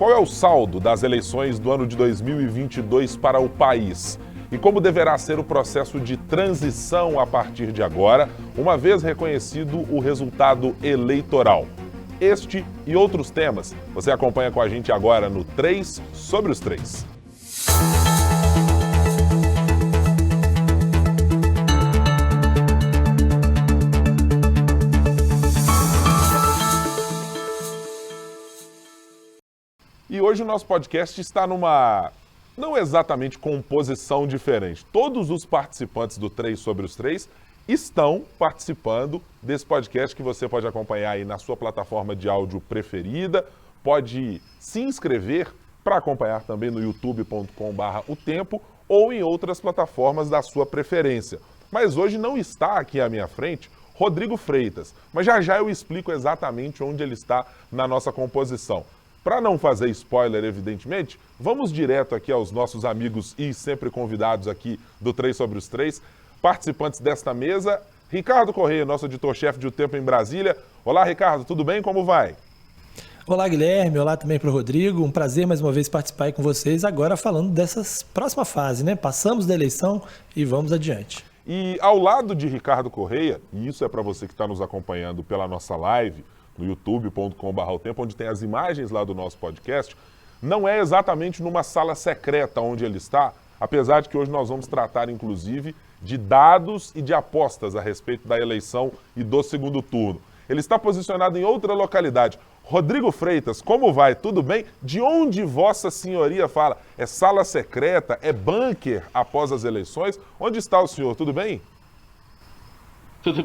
qual é o saldo das eleições do ano de 2022 para o país? E como deverá ser o processo de transição a partir de agora, uma vez reconhecido o resultado eleitoral? Este e outros temas você acompanha com a gente agora no 3 sobre os 3. E hoje o nosso podcast está numa, não exatamente composição diferente. Todos os participantes do 3 sobre os 3 estão participando desse podcast que você pode acompanhar aí na sua plataforma de áudio preferida. Pode se inscrever para acompanhar também no youtube.com/otempo ou em outras plataformas da sua preferência. Mas hoje não está aqui à minha frente Rodrigo Freitas, mas já eu explico exatamente onde ele está na nossa composição. Para não fazer spoiler, evidentemente, vamos direto aqui aos nossos amigos e sempre convidados aqui do 3 sobre os 3, participantes desta mesa. Ricardo Correia, nosso editor-chefe de O Tempo em Brasília. Olá, Ricardo, tudo bem? Como vai? Olá, Guilherme. Olá também para o Rodrigo. Um prazer mais uma vez participar aí com vocês, agora falando dessa próxima fase, né? Passamos da eleição e vamos adiante. E ao lado de Ricardo Correia, e isso é para você que está nos acompanhando pela nossa live, no youtube.com/otempo, onde tem as imagens lá do nosso podcast, não é exatamente numa sala secreta onde ele está, apesar de que hoje nós vamos tratar, inclusive, de dados e de apostas a respeito da eleição e do segundo turno. Ele está posicionado em outra localidade. Rodrigo Freitas, como vai? Tudo bem? De onde Vossa Senhoria fala? É sala secreta? É bunker após as eleições? Onde está o senhor? Tudo bem? Tudo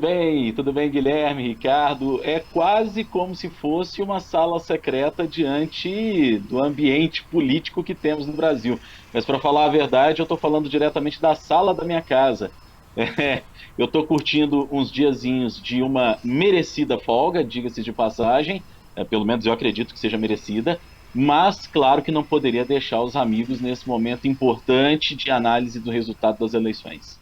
bem, Guilherme, Ricardo. É quase como se fosse uma sala secreta diante do ambiente político que temos no Brasil. Mas, para falar a verdade, eu estou falando diretamente da sala da minha casa. Eu estou curtindo uns diazinhos de uma merecida folga, diga-se de passagem, pelo menos eu acredito que seja merecida, mas claro que não poderia deixar os amigos nesse momento importante de análise do resultado das eleições.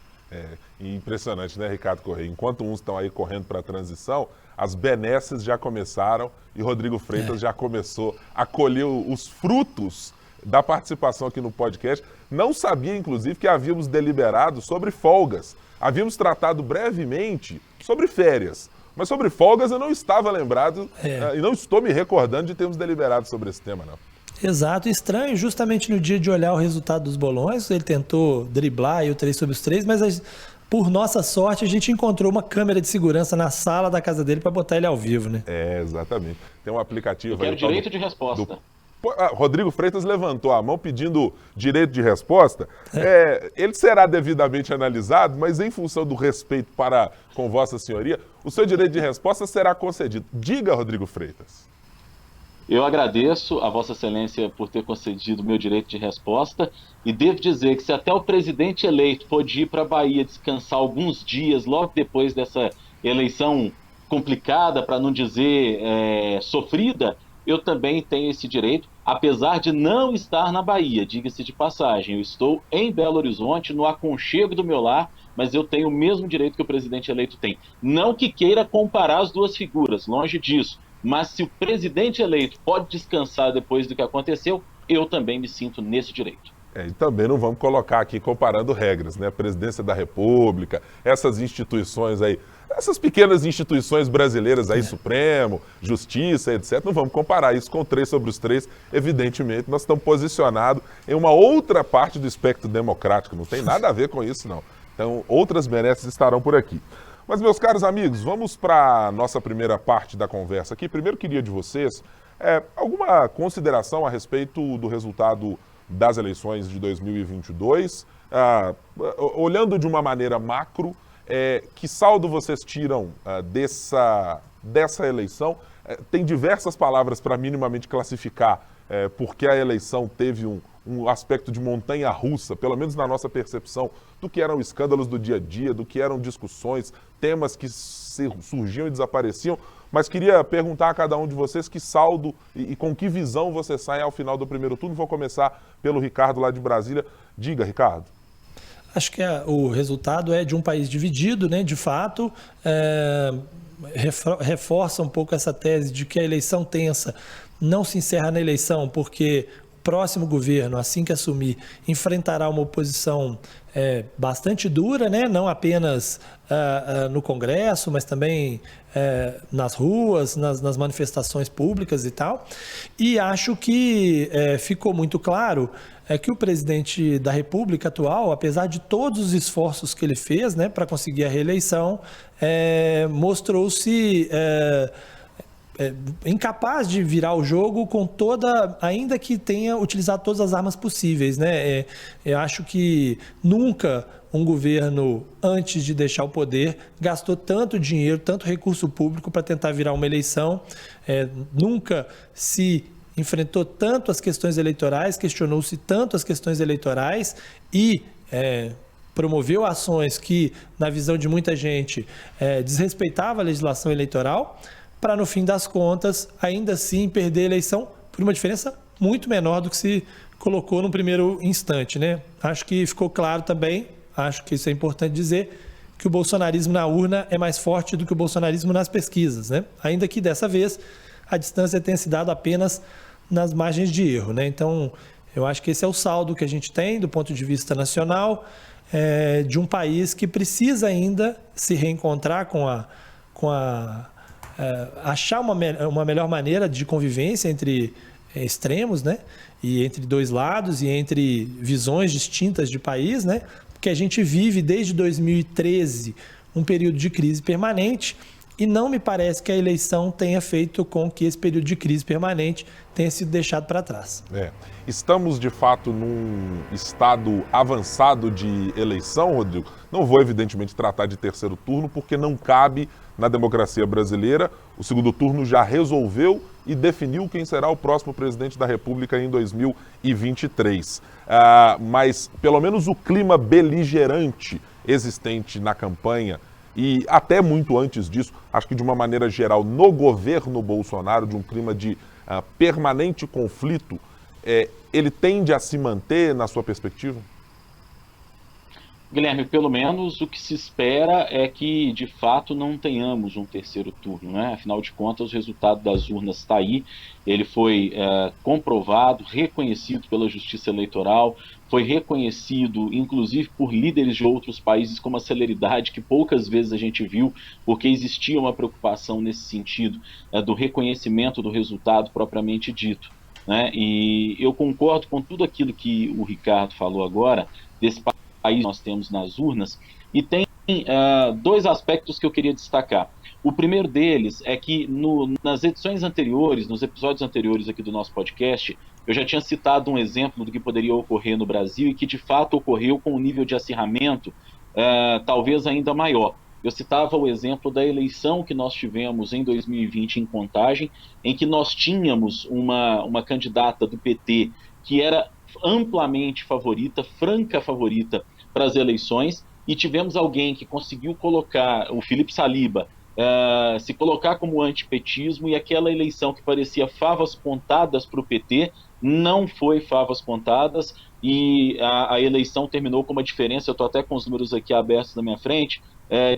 Impressionante, né, Ricardo Correia? Enquanto uns estão aí correndo para a transição, as benesses já começaram e Rodrigo Freitas já começou a colher os frutos da participação aqui no podcast. Não sabia, inclusive, que havíamos deliberado sobre folgas. Havíamos tratado brevemente sobre férias, mas sobre folgas eu não estava lembrado e não estou me recordando de termos deliberado sobre esse tema, não. Exato, estranho, justamente no dia de olhar o resultado dos bolões, ele tentou driblar aí o 3 sobre os 3, mas por nossa sorte a gente encontrou uma câmera de segurança na sala da casa dele para botar ele ao vivo, né? Exatamente. Tem um aplicativo Eu quero aí. Direito de resposta. Rodrigo Freitas levantou a mão pedindo direito de resposta. Ele será devidamente analisado, mas em função do respeito para com Vossa Senhoria, o seu direito de resposta será concedido. Diga, Rodrigo Freitas. Eu agradeço a Vossa Excelência por ter concedido o meu direito de resposta e devo dizer que se até o presidente eleito pôde ir para a Bahia descansar alguns dias logo depois dessa eleição complicada, para não dizer sofrida, eu também tenho esse direito, apesar de não estar na Bahia, diga-se de passagem. Eu estou em Belo Horizonte, no aconchego do meu lar, mas eu tenho o mesmo direito que o presidente eleito tem. Não que queira comparar as duas figuras, longe disso. Mas se o presidente eleito pode descansar depois do que aconteceu, eu também me sinto nesse direito. E também não vamos colocar aqui comparando regras, né? Presidência da República, essas instituições aí, essas pequenas instituições brasileiras aí, Supremo, Justiça, etc. Não vamos comparar isso com o 3 sobre os 3. Evidentemente, nós estamos posicionados em uma outra parte do espectro democrático. Não tem nada a ver com isso, não. Então, outras benesses estarão por aqui. Mas, meus caros amigos, vamos para a nossa primeira parte da conversa aqui. Primeiro, queria de vocês alguma consideração a respeito do resultado das eleições de 2022. Olhando de uma maneira macro, que saldo vocês tiram dessa eleição? Tem diversas palavras para minimamente classificar porque a eleição teve um aspecto de montanha-russa, pelo menos na nossa percepção, do que eram escândalos do dia a dia, do que eram discussões, temas que surgiam e desapareciam. Mas queria perguntar a cada um de vocês que saldo e com que visão você sai ao final do primeiro turno. Vou começar pelo Ricardo lá de Brasília. Diga, Ricardo. Acho que o resultado é de um país dividido, né? De fato, reforça um pouco essa tese de que a eleição tensa não se encerra na eleição, porque o próximo governo, assim que assumir, enfrentará uma oposição bastante dura, né? Não apenas no Congresso, mas também nas ruas, nas manifestações públicas e tal. E acho que ficou muito claro que o presidente da República atual, apesar de todos os esforços que ele fez, né, para conseguir a reeleição, mostrou-se incapaz de virar o jogo com ainda que tenha utilizado todas as armas possíveis, né? Eu acho que nunca um governo, antes de deixar o poder, gastou tanto dinheiro, tanto recurso público para tentar virar uma eleição. Nunca se enfrentou tanto as questões eleitorais, questionou-se tanto as questões eleitorais e promoveu ações que, na visão de muita gente, desrespeitava a legislação eleitoral, para, no fim das contas, ainda assim perder a eleição por uma diferença muito menor do que se colocou no primeiro instante, né? Acho que ficou claro também, acho que isso é importante dizer, que o bolsonarismo na urna é mais forte do que o bolsonarismo nas pesquisas, né? Ainda que dessa vez a distância tenha se dado apenas nas margens de erro, né? Então, eu acho que esse é o saldo que a gente tem do ponto de vista nacional, de um país que precisa ainda se reencontrar achar uma melhor maneira de convivência entre extremos, né? E entre dois lados e entre visões distintas de país, né? Porque a gente vive desde 2013 um período de crise permanente e não me parece que a eleição tenha feito com que esse período de crise permanente tenha sido deixado para trás. Estamos, de fato, num estado avançado de eleição, Rodrigo. Não vou, evidentemente, tratar de terceiro turno, porque não cabe na democracia brasileira. O segundo turno já resolveu e definiu quem será o próximo presidente da República em 2023. Mas, pelo menos, o clima beligerante existente na campanha e até muito antes disso, acho que de uma maneira geral, no governo Bolsonaro, de um clima de permanente conflito, ele tende a se manter na sua perspectiva? Guilherme, pelo menos o que se espera é que, de fato, não tenhamos um terceiro turno, né? Afinal de contas, o resultado das urnas está aí, ele foi comprovado, reconhecido pela Justiça Eleitoral, foi reconhecido, inclusive, por líderes de outros países com uma celeridade que poucas vezes a gente viu, porque existia uma preocupação nesse sentido, do reconhecimento do resultado propriamente dito, né? E eu concordo com tudo aquilo que o Ricardo falou agora, desse país que nós temos nas urnas, e tem dois aspectos que eu queria destacar. O primeiro deles é que nas edições anteriores, nos episódios anteriores aqui do nosso podcast, eu já tinha citado um exemplo do que poderia ocorrer no Brasil e que de fato ocorreu com um nível de acirramento talvez ainda maior. Eu citava o exemplo da eleição que nós tivemos em 2020 em Contagem, em que nós tínhamos uma candidata do PT que era amplamente favorita, franca favorita para as eleições, e tivemos alguém que conseguiu colocar, o Felipe Saliba, se colocar como antipetismo, e aquela eleição que parecia favas contadas para o PT, não foi favas contadas, e a eleição terminou com uma diferença, eu estou até com os números aqui abertos na minha frente,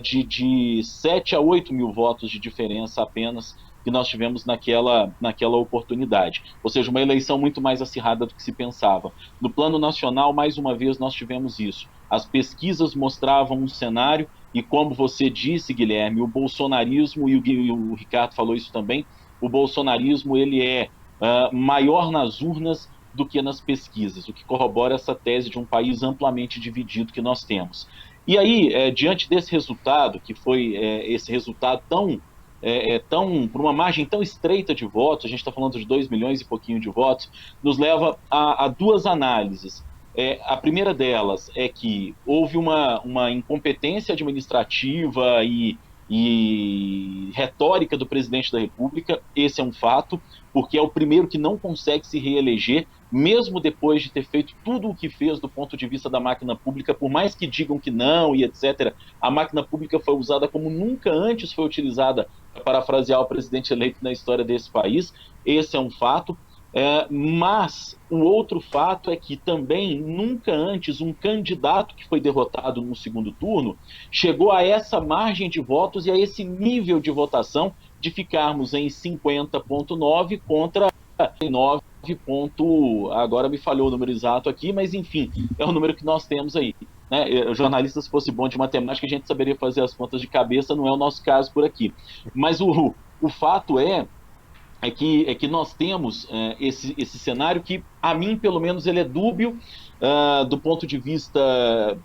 de 7 a 8 mil votos de diferença apenas, que nós tivemos naquela oportunidade. Ou seja, uma eleição muito mais acirrada do que se pensava. No plano nacional, mais uma vez, nós tivemos isso. As pesquisas mostravam um cenário, e como você disse, Guilherme, o bolsonarismo, e o Ricardo falou isso também, o bolsonarismo ele é maior nas urnas do que nas pesquisas, o que corrobora essa tese de um país amplamente dividido que nós temos. E aí, diante desse resultado, que foi esse resultado por uma margem tão estreita de votos, a gente está falando de 2 milhões e pouquinho de votos, nos leva a duas análises. A primeira delas é que houve uma incompetência administrativa e retórica do presidente da República, esse é um fato, porque é o primeiro que não consegue se reeleger, mesmo depois de ter feito tudo o que fez do ponto de vista da máquina pública, por mais que digam que não e etc., a máquina pública foi usada como nunca antes foi utilizada, para parafrasear o presidente eleito na história desse país, esse é um fato. Mas o outro fato é que também nunca antes um candidato que foi derrotado no segundo turno chegou a essa margem de votos e a esse nível de votação de ficarmos em 50,9 contra 9 ponto, agora me falhou o número exato aqui, mas enfim, é o número que nós temos aí. Né? Jornalista, se fosse bom de matemática, a gente saberia fazer as contas de cabeça, não é o nosso caso por aqui. Mas o fato é que nós temos esse cenário que, a mim, pelo menos, ele é dúbio do ponto de vista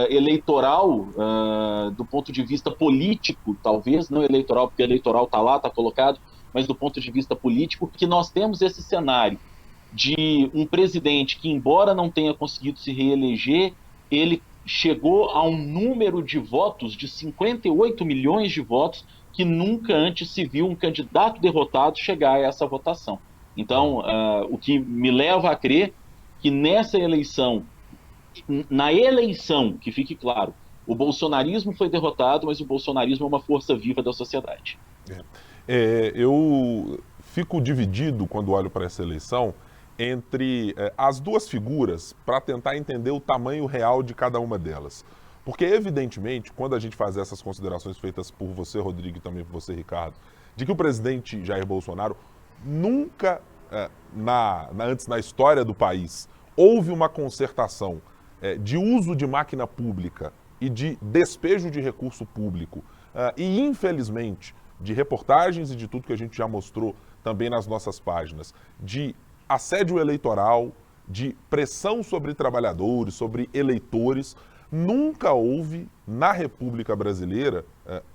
eleitoral, do ponto de vista político, talvez, não eleitoral, porque eleitoral está lá, está colocado, mas do ponto de vista político, que nós temos esse cenário de um presidente que, embora não tenha conseguido se reeleger, ele chegou a um número de votos de 58 milhões de votos que nunca antes se viu um candidato derrotado chegar a essa votação. Então, o que me leva a crer que nessa eleição, na eleição, que fique claro, o bolsonarismo foi derrotado, mas o bolsonarismo é uma força viva da sociedade. Eu fico dividido quando olho para essa eleição entre as duas figuras para tentar entender o tamanho real de cada uma delas. Porque, evidentemente, quando a gente faz essas considerações feitas por você, Rodrigo, e também por você, Ricardo, de que o presidente Jair Bolsonaro nunca, antes na história do país, houve uma concertação de uso de máquina pública e de despejo de recurso público, e, infelizmente, de reportagens e de tudo que a gente já mostrou também nas nossas páginas, de assédio eleitoral, de pressão sobre trabalhadores, sobre eleitores, nunca houve na República Brasileira,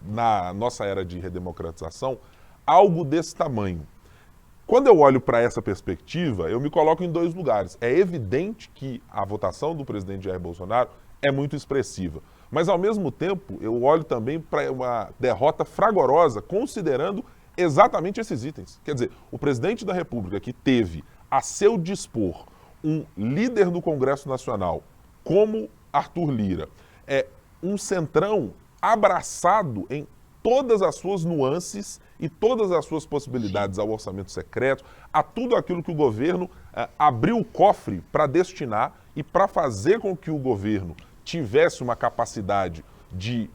na nossa era de redemocratização, algo desse tamanho. Quando eu olho para essa perspectiva, eu me coloco em dois lugares. É evidente que a votação do presidente Jair Bolsonaro é muito expressiva, mas ao mesmo tempo eu olho também para uma derrota fragorosa, considerando exatamente esses itens. Quer dizer, o presidente da República, que teve a seu dispor um líder do Congresso Nacional como Arthur Lira, é um centrão abraçado em todas as suas nuances e todas as suas possibilidades ao orçamento secreto, a tudo aquilo que o governo abriu o cofre para destinar e para fazer com que o governo tivesse uma capacidade de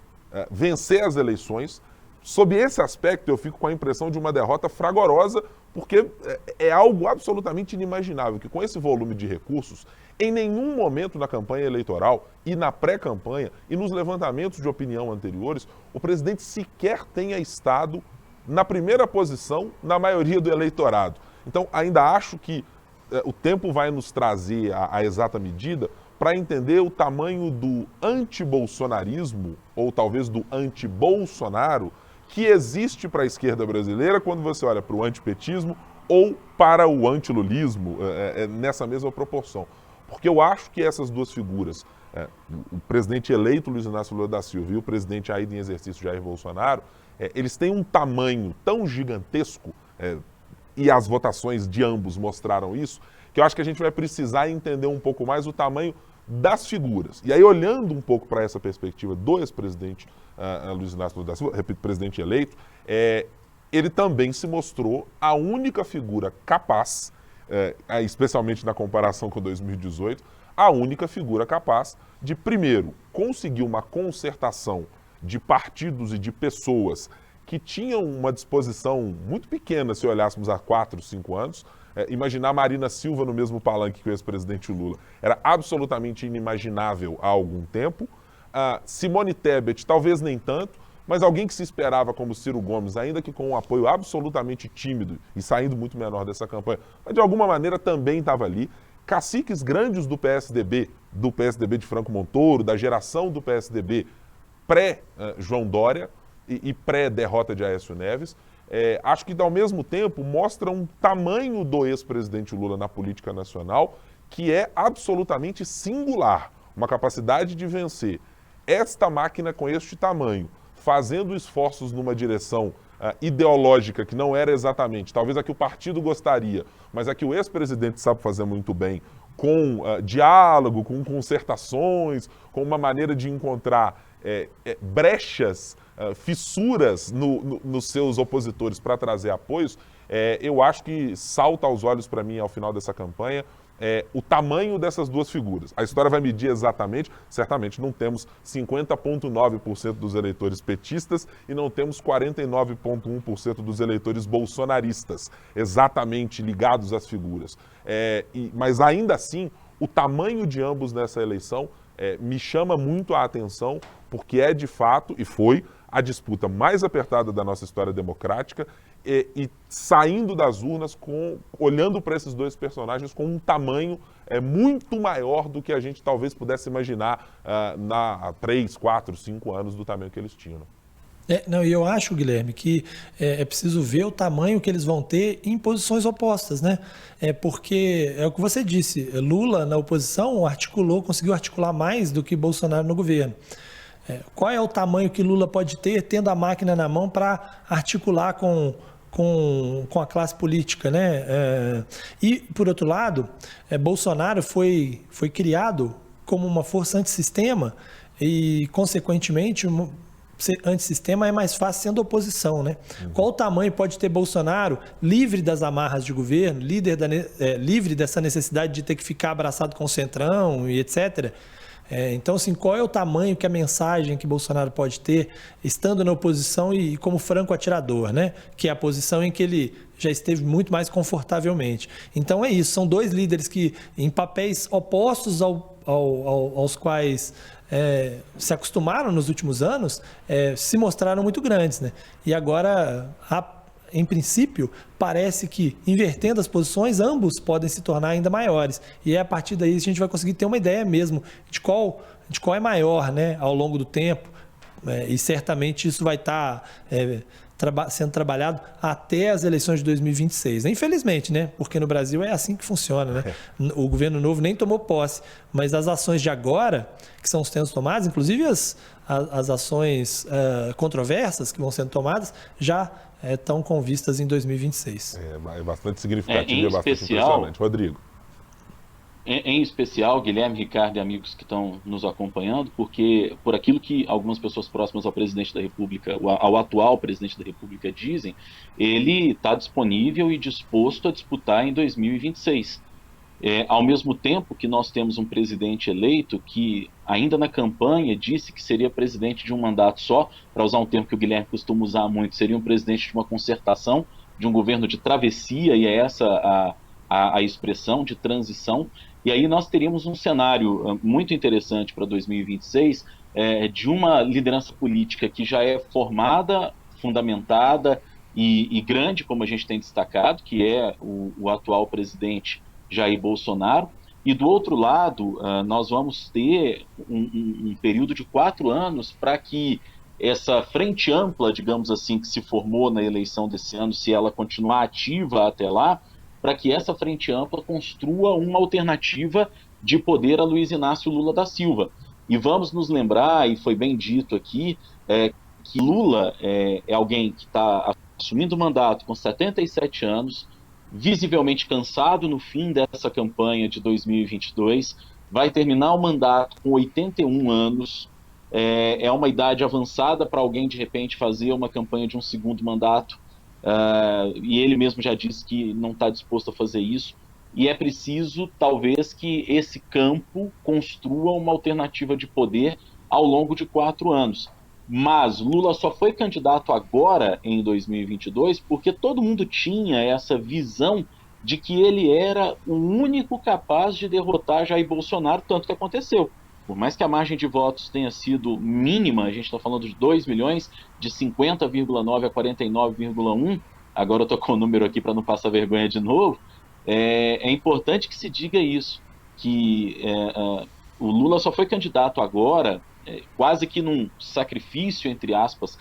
vencer as eleições. Sob esse aspecto, eu fico com a impressão de uma derrota fragorosa, porque é algo absolutamente inimaginável que, com esse volume de recursos, em nenhum momento na campanha eleitoral e na pré-campanha e nos levantamentos de opinião anteriores, o presidente sequer tenha estado na primeira posição na maioria do eleitorado. Então, ainda acho que o tempo vai nos trazer a exata medida para entender o tamanho do antibolsonarismo, ou talvez do anti-Bolsonaro, que existe para a esquerda brasileira quando você olha para o antipetismo ou para o antilulismo, nessa mesma proporção. Porque eu acho que essas duas figuras, o presidente eleito Luiz Inácio Lula da Silva e o presidente ainda em exercício Jair Bolsonaro, eles têm um tamanho tão gigantesco, e as votações de ambos mostraram isso, que eu acho que a gente vai precisar entender um pouco mais o tamanho das figuras. E aí, olhando um pouco para essa perspectiva do ex-presidente Luiz Inácio Lula da Silva, repito, presidente eleito, ele também se mostrou a única figura capaz, especialmente na comparação com 2018, a única figura capaz de, primeiro, conseguir uma concertação de partidos e de pessoas que tinham uma disposição muito pequena, se olhássemos há 4, 5 anos. Imaginar Marina Silva no mesmo palanque que o ex-presidente Lula era absolutamente inimaginável há algum tempo. Simone Tebet, talvez nem tanto, mas alguém que se esperava como Ciro Gomes, ainda que com um apoio absolutamente tímido e saindo muito menor dessa campanha, mas de alguma maneira também estava ali. Caciques grandes do PSDB de Franco Montoro, da geração do PSDB pré-João Dória e pré-derrota de Aécio Neves, acho que ao mesmo tempo mostra um tamanho do ex-presidente Lula na política nacional que é absolutamente singular. Uma capacidade de vencer esta máquina com este tamanho, fazendo esforços numa direção ideológica que não era exatamente, talvez a que o partido gostaria, mas a que o ex-presidente sabe fazer muito bem, com diálogo, com concertações, com uma maneira de encontrar brechas, fissuras nos seus opositores para trazer apoios. Eu acho que salta aos olhos para mim ao final dessa campanha o tamanho dessas duas figuras. A história vai medir exatamente, certamente não temos 50,9% dos eleitores petistas e não temos 49,1% dos eleitores bolsonaristas, exatamente ligados às figuras. Mas ainda assim, o tamanho de ambos nessa eleição me chama muito a atenção, porque é de fato, e foi, a disputa mais apertada da nossa história democrática, e saindo das urnas, olhando para esses dois personagens com um tamanho muito maior do que a gente talvez pudesse imaginar há 3, 4, 5 anos do tamanho que eles tinham. Não, e eu acho, Guilherme, que é preciso ver o tamanho que eles vão ter em posições opostas, né? Porque é o que você disse, Lula na oposição conseguiu articular mais do que Bolsonaro no governo. Qual é o tamanho que Lula pode ter tendo a máquina na mão para articular com a classe política, né? E, por outro lado, Bolsonaro foi criado como uma força antissistema e, consequentemente, ser antissistema é mais fácil sendo oposição, né? Qual o tamanho pode ter Bolsonaro livre das amarras de governo, livre dessa necessidade de ter que ficar abraçado com o Centrão e etc., então, assim, qual é o tamanho que a mensagem que Bolsonaro pode ter estando na oposição e como franco atirador, né? Que é a posição em que ele já esteve muito mais confortavelmente. Então é isso, são dois líderes que, em papéis opostos aos quais se acostumaram nos últimos anos, se mostraram muito grandes, né? E agora, em princípio, parece que, invertendo as posições, ambos podem se tornar ainda maiores. E a partir daí a gente vai conseguir ter uma ideia mesmo de qual é maior, né, ao longo do tempo. E certamente isso vai estar sendo trabalhado até as eleições de 2026. Infelizmente, né? Porque no Brasil é assim que funciona, né? O governo novo nem tomou posse, mas as ações de agora, que são os temas tomados, inclusive as ações controversas que vão sendo tomadas, já estão com vistas em 2026. É bastante significativo e bastante impressionante. Rodrigo. Em especial, Guilherme, Ricardo e amigos que estão nos acompanhando, porque por aquilo que algumas pessoas próximas ao presidente da República, ao atual presidente da República dizem, ele está disponível e disposto a disputar em 2026. Ao mesmo tempo que nós temos um presidente eleito que, ainda na campanha, disse que seria presidente de um mandato só, para usar um termo que o Guilherme costuma usar muito, seria um presidente de uma concertação, de um governo de travessia, e é essa a expressão de transição. E aí nós teríamos um cenário muito interessante para 2026, de uma liderança política que já é formada, fundamentada e grande, como a gente tem destacado, que é o atual presidente Jair Bolsonaro, e do outro lado nós vamos ter um período de 4 anos para que essa frente ampla, digamos assim, que se formou na eleição desse ano, se ela continuar ativa até lá, para que essa frente ampla construa uma alternativa de poder a Luiz Inácio Lula da Silva. E vamos nos lembrar, e foi bem dito aqui, que Lula é alguém que está assumindo o mandato com 77 anos, visivelmente cansado no fim dessa campanha de 2022, vai terminar o mandato com 81 anos, é uma idade avançada para alguém, de repente, fazer uma campanha de um segundo mandato, e ele mesmo já disse que não está disposto a fazer isso, e é preciso, talvez, que esse campo construa uma alternativa de poder ao longo de 4 anos. Mas Lula só foi candidato agora, em 2022, porque todo mundo tinha essa visão de que ele era o único capaz de derrotar Jair Bolsonaro, tanto que aconteceu. Por mais que a margem de votos tenha sido mínima, a gente está falando de 2 milhões, de 50,9 a 49,1, agora eu estou com o número aqui para não passar vergonha de novo, é importante que se diga isso, que o Lula só foi candidato agora, quase que num sacrifício, entre aspas,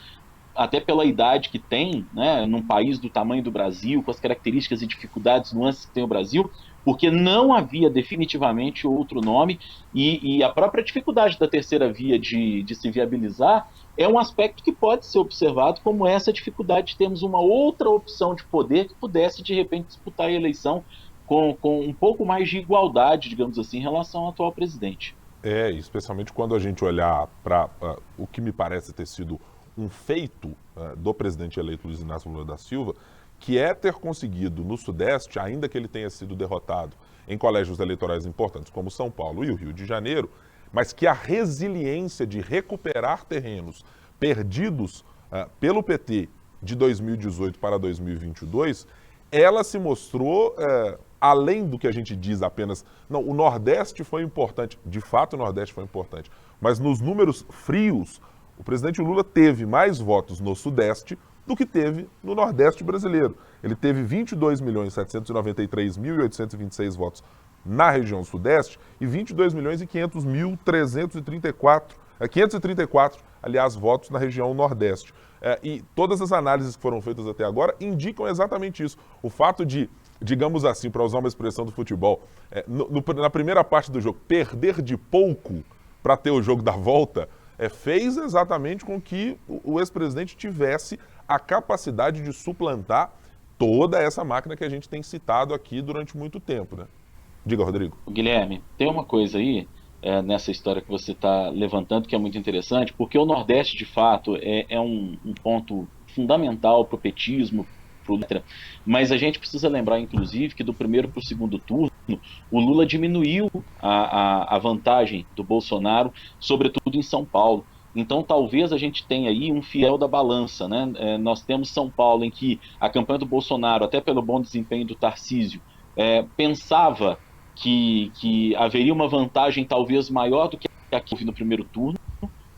até pela idade que tem, né, num país do tamanho do Brasil, com as características e dificuldades, nuances que tem o Brasil, porque não havia definitivamente outro nome, e a própria dificuldade da terceira via de se viabilizar é um aspecto que pode ser observado como essa dificuldade de termos uma outra opção de poder que pudesse, de repente, disputar a eleição com um pouco mais de igualdade, digamos assim, em relação ao atual presidente. Especialmente quando a gente olhar para o que me parece ter sido um feito do presidente eleito Luiz Inácio Lula da Silva, que é ter conseguido no Sudeste, ainda que ele tenha sido derrotado em colégios eleitorais importantes como São Paulo e o Rio de Janeiro, mas que a resiliência de recuperar terrenos perdidos pelo PT de 2018 para 2022, ela se mostrou, além do que a gente diz apenas, não, o Nordeste foi importante, de fato o Nordeste foi importante, mas nos números frios, o presidente Lula teve mais votos no Sudeste do que teve no Nordeste brasileiro. Ele teve 22.793.826 votos na região Sudeste e 22.500.334, aliás, votos na região Nordeste. E todas as análises que foram feitas até agora indicam exatamente isso. O fato de, digamos assim, para usar uma expressão do futebol, na primeira parte do jogo, perder de pouco para ter o jogo da volta, fez exatamente com que o ex-presidente tivesse a capacidade de suplantar toda essa máquina que a gente tem citado aqui durante muito tempo, né? Diga, Rodrigo. Guilherme, tem uma coisa aí nessa história que você está levantando que é muito interessante, porque o Nordeste, de fato, é um ponto fundamental para o petismo, mas a gente precisa lembrar, inclusive, que do primeiro para o segundo turno, o Lula diminuiu a vantagem do Bolsonaro, sobretudo em São Paulo. Então, talvez a gente tenha aí um fiel da balança, né? Nós temos São Paulo, em que a campanha do Bolsonaro, até pelo bom desempenho do Tarcísio, pensava que haveria uma vantagem talvez maior do que a que houve no primeiro turno.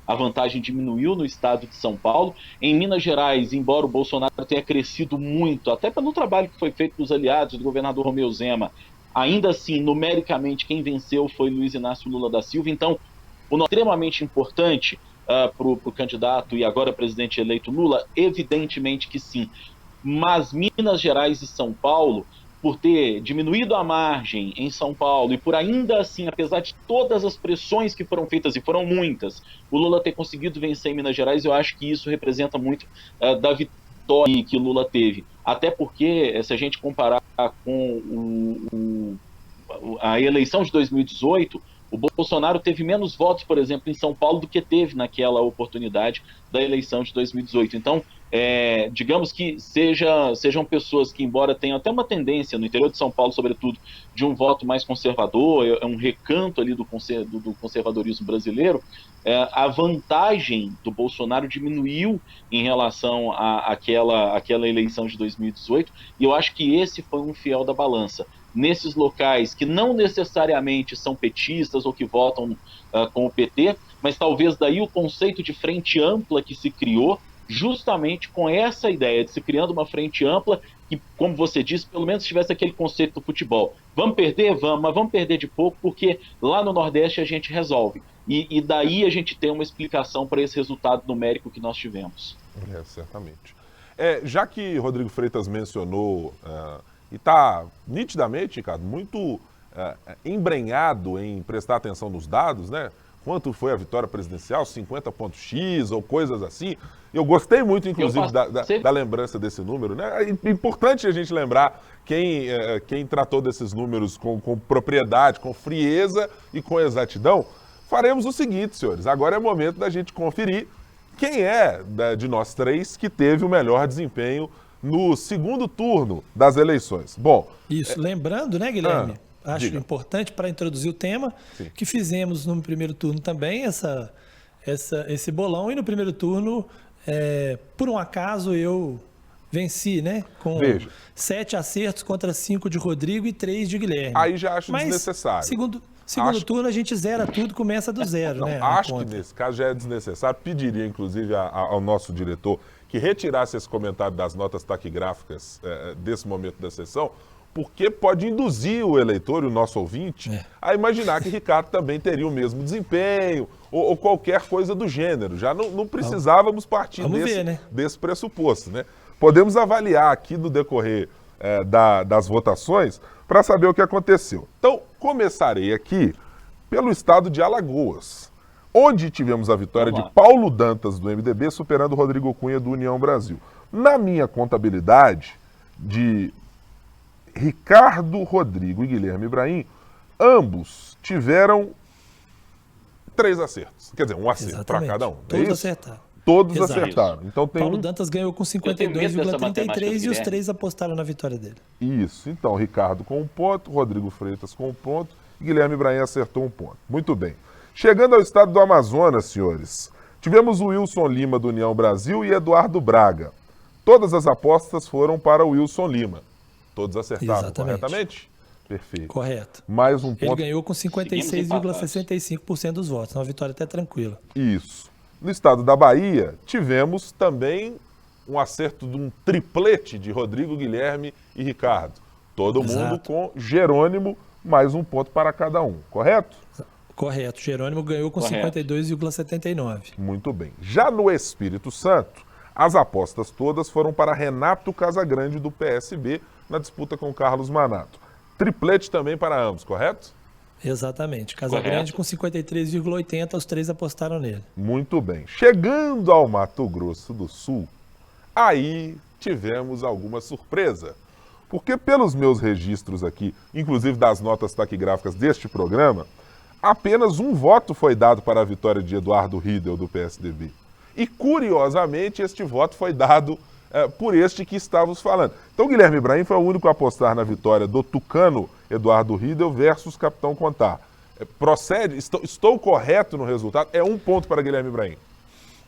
A vantagem diminuiu no estado de São Paulo. Em Minas Gerais, embora o Bolsonaro tenha crescido muito, até pelo trabalho que foi feito dos aliados do governador Romeu Zema, ainda assim, numericamente, quem venceu foi Luiz Inácio Lula da Silva. Então, o extremamente importante para o candidato e agora presidente eleito Lula, evidentemente que sim. Mas Minas Gerais e São Paulo, por ter diminuído a margem em São Paulo e por ainda assim, apesar de todas as pressões que foram feitas, e foram muitas, o Lula ter conseguido vencer em Minas Gerais, eu acho que isso representa muito da vitória que o Lula teve. Até porque, se a gente comparar com a eleição de 2018, o Bolsonaro teve menos votos, por exemplo, em São Paulo do que teve naquela oportunidade da eleição de 2018. Então, digamos que sejam pessoas que, embora tenham até uma tendência no interior de São Paulo, sobretudo, de um voto mais conservador, é um recanto ali do conservadorismo brasileiro, a vantagem do Bolsonaro diminuiu em relação àquela eleição de 2018, e eu acho que esse foi um fiel da balança. Nesses locais que não necessariamente são petistas ou que votam com o PT, mas talvez daí o conceito de frente ampla que se criou, justamente com essa ideia de se criando uma frente ampla que, como você disse, pelo menos tivesse aquele conceito do futebol. Vamos perder? Vamos, mas vamos perder de pouco, porque lá no Nordeste a gente resolve. E daí a gente tem uma explicação para esse resultado numérico que nós tivemos. Certamente. Já que Rodrigo Freitas mencionou... e está nitidamente, Ricardo, muito embrenhado em prestar atenção nos dados, né? Quanto foi a vitória presidencial, 50.x ou coisas assim. Eu gostei muito, inclusive, da lembrança desse número, né? É importante a gente lembrar quem tratou desses números com propriedade, com frieza e com exatidão. Faremos o seguinte, senhores, agora é momento da gente conferir quem de nós três que teve o melhor desempenho no segundo turno das eleições. Bom... Isso, lembrando, né, Guilherme? Acho diga. Importante para introduzir o tema, Sim. que fizemos no primeiro turno também esse bolão, e no primeiro turno, por um acaso, eu venci, né? Com 7 acertos contra 5 de Rodrigo e 3 de Guilherme. Aí já acho desnecessário. Segundo turno, a gente zera tudo, começa do zero, né? Acho que nesse caso já é desnecessário. Pediria, inclusive, ao nosso diretor que retirasse esse comentário das notas taquigráficas desse momento da sessão, porque pode induzir o eleitor, o nosso ouvinte, a imaginar que Ricardo também teria o mesmo desempenho ou qualquer coisa do gênero. Já não precisávamos partir desse pressuposto, né? Podemos avaliar aqui no decorrer das votações para saber o que aconteceu. Então, começarei aqui pelo estado de Alagoas, onde tivemos a vitória de Paulo Dantas, do MDB, superando Rodrigo Cunha, do União Brasil. Na minha contabilidade, de Ricardo, Rodrigo e Guilherme Ibrahim, ambos tiveram 3 acertos. Quer dizer, um acerto para cada um. Todos acertaram. Todos Exato. acertaram. Então tem Paulo Dantas ganhou com Eu tenho medo dessa matemática 52,33 do e os Guilherme. 3 apostaram na vitória dele. Isso. Então, Ricardo com 1 ponto, Rodrigo Freitas com 1 ponto e Guilherme Ibrahim acertou 1 ponto. Muito bem. Chegando ao estado do Amazonas, senhores, tivemos o Wilson Lima do União Brasil e Eduardo Braga. Todas as apostas foram para o Wilson Lima. Todos acertaram Exatamente. corretamente? Perfeito. Correto. Mais um Ele ponto. ganhou com 56,65% dos votos. Uma vitória até tranquila. Isso. No estado da Bahia, tivemos também um acerto de um triplete de Rodrigo, Guilherme e Ricardo. Todo mundo Exato. com Jerônimo, mais 1 ponto para cada um, correto? Correto. Jerônimo ganhou com Correto. 52,79%. Muito bem. Já no Espírito Santo, as apostas todas foram para Renato Casagrande, do PSB, na disputa com Carlos Manato. Triplete também para ambos, correto? Exatamente. Casagrande Correto. com 53,80%, os 3 apostaram nele. Muito bem. Chegando ao Mato Grosso do Sul, aí tivemos alguma surpresa. Porque pelos meus registros aqui, inclusive das notas taquigráficas deste programa, apenas um voto foi dado para a vitória de Eduardo Riedel, do PSDB. E, curiosamente, este voto foi dado por este que estávamos falando. Então, Guilherme Ibrahim foi o único a apostar na vitória do tucano Eduardo Riedel versus Capitão Contar. Procede? Estou correto no resultado? É 1 ponto para Guilherme Ibrahim.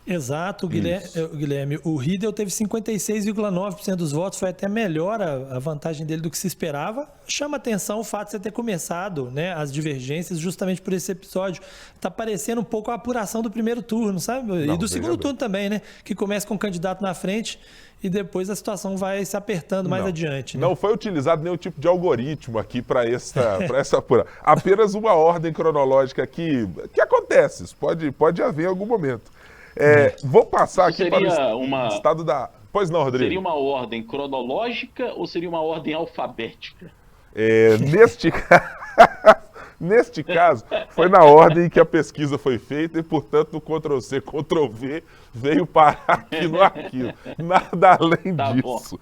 Exato, Guilherme. O Riedel teve 56,9% dos votos, foi até melhor a vantagem dele do que se esperava. Chama atenção o fato de você ter começado, né, as divergências justamente por esse episódio. Tá parecendo um pouco a apuração do primeiro turno, sabe? Não, E do segundo veja bem. turno também, né? Que começa com o candidato na frente e depois a situação vai se apertando mais adiante. Né? Não foi utilizado nenhum tipo de algoritmo aqui para essa apura. Apenas uma ordem cronológica que acontece. Isso pode haver em algum momento. Vou passar Isso aqui para seria o estado da... Pois não, Rodrigo. Seria uma ordem cronológica ou seria uma ordem alfabética? Neste caso, foi na ordem que a pesquisa foi feita e, portanto, no Ctrl-C, Ctrl-V veio parar aqui no arquivo. Nada além Tá disso.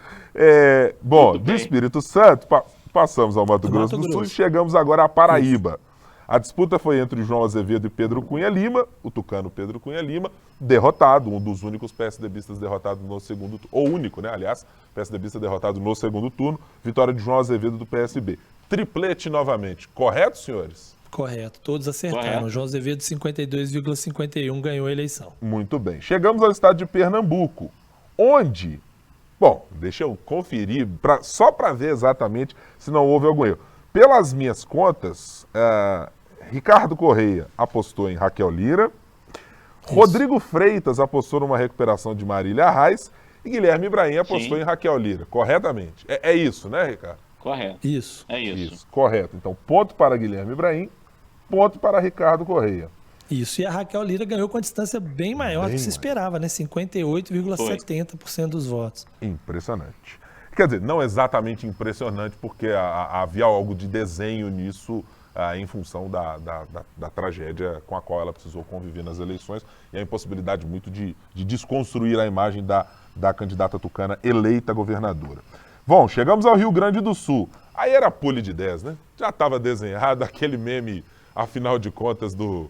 Muito Do bem. Espírito Santo, passamos ao Mato Grosso do Sul e chegamos agora à Paraíba. A disputa foi entre João Azevedo e Pedro Cunha Lima, o tucano Pedro Cunha Lima, derrotado, um dos únicos PSDBistas derrotados no segundo turno, ou único, né, aliás, PSDBista derrotado no segundo turno, vitória de João Azevedo do PSB. Triplete novamente, correto, senhores? Correto, todos acertaram. Correto. João Azevedo, 52,51%, ganhou a eleição. Muito bem. Chegamos ao estado de Pernambuco, onde... Bom, deixa eu conferir, só para ver exatamente se não houve algum erro. Pelas minhas contas, Ricardo Correia apostou em Raquel Lira, Rodrigo Freitas apostou numa recuperação de Marília Arraes e Guilherme Ibrahim apostou Sim. em Raquel Lira, corretamente? É isso, né, Ricardo? Correto. Isso. É isso. Correto. Então, ponto para Guilherme Ibrahim, ponto para Ricardo Correia. Isso, e a Raquel Lira ganhou com a distância bem maior do que se maior. esperava, né? 58,70% dos votos. Impressionante. Quer dizer, não exatamente impressionante, porque havia algo de desenho nisso em função da tragédia com a qual ela precisou conviver nas eleições e a impossibilidade muito de desconstruir a imagem da candidata tucana eleita governadora. Bom, chegamos ao Rio Grande do Sul. Aí era pule de 10, né? Já estava desenhado aquele meme, afinal de contas, do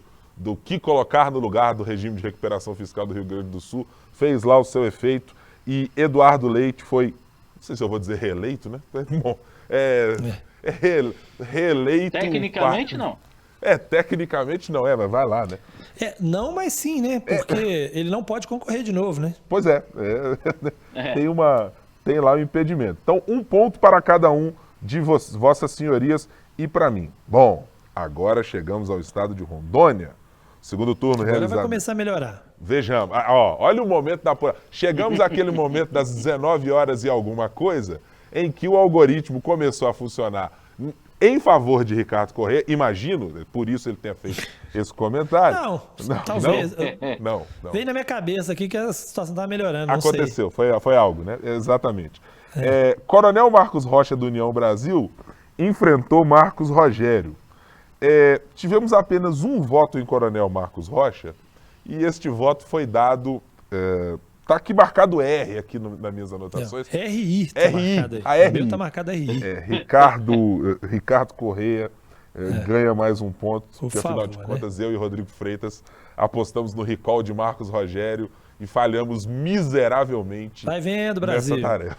que colocar no lugar do regime de recuperação fiscal do Rio Grande do Sul. Fez lá o seu efeito e Eduardo Leite foi, não sei se eu vou dizer reeleito, né? Bom, reeleito... Tecnicamente, não. Tecnicamente não mas vai lá, né? Não, mas sim, né? Porque ele não pode concorrer de novo, né? Pois tem lá o impedimento. Então, 1 ponto para cada um de vossas senhorias e para mim. Bom, agora chegamos ao estado de Rondônia. Segundo turno Agora realizado. vai começar a melhorar. Vejamos. Olha o momento da... Chegamos àquele momento das 19 horas e alguma coisa em que o algoritmo começou a funcionar em favor de Ricardo Correia. Imagino, por isso ele tenha feito esse comentário. Não, talvez. Não. Veio na minha cabeça aqui que a situação estava melhorando, não Aconteceu, foi algo, né? Exatamente. Coronel Marcos Rocha, do União Brasil, enfrentou Marcos Rogério. Tivemos apenas um voto em Coronel Marcos Rocha e este voto foi dado... Está aqui marcado R aqui nas minhas anotações. RI tá RI, marcado aí. a O meu RI. está marcado RI. Ricardo Correia ganha mais um ponto, Por porque afinal favor, de né? contas eu e Rodrigo Freitas apostamos no recall de Marcos Rogério e falhamos miseravelmente Vai vendo, Brasil. nessa tarefa.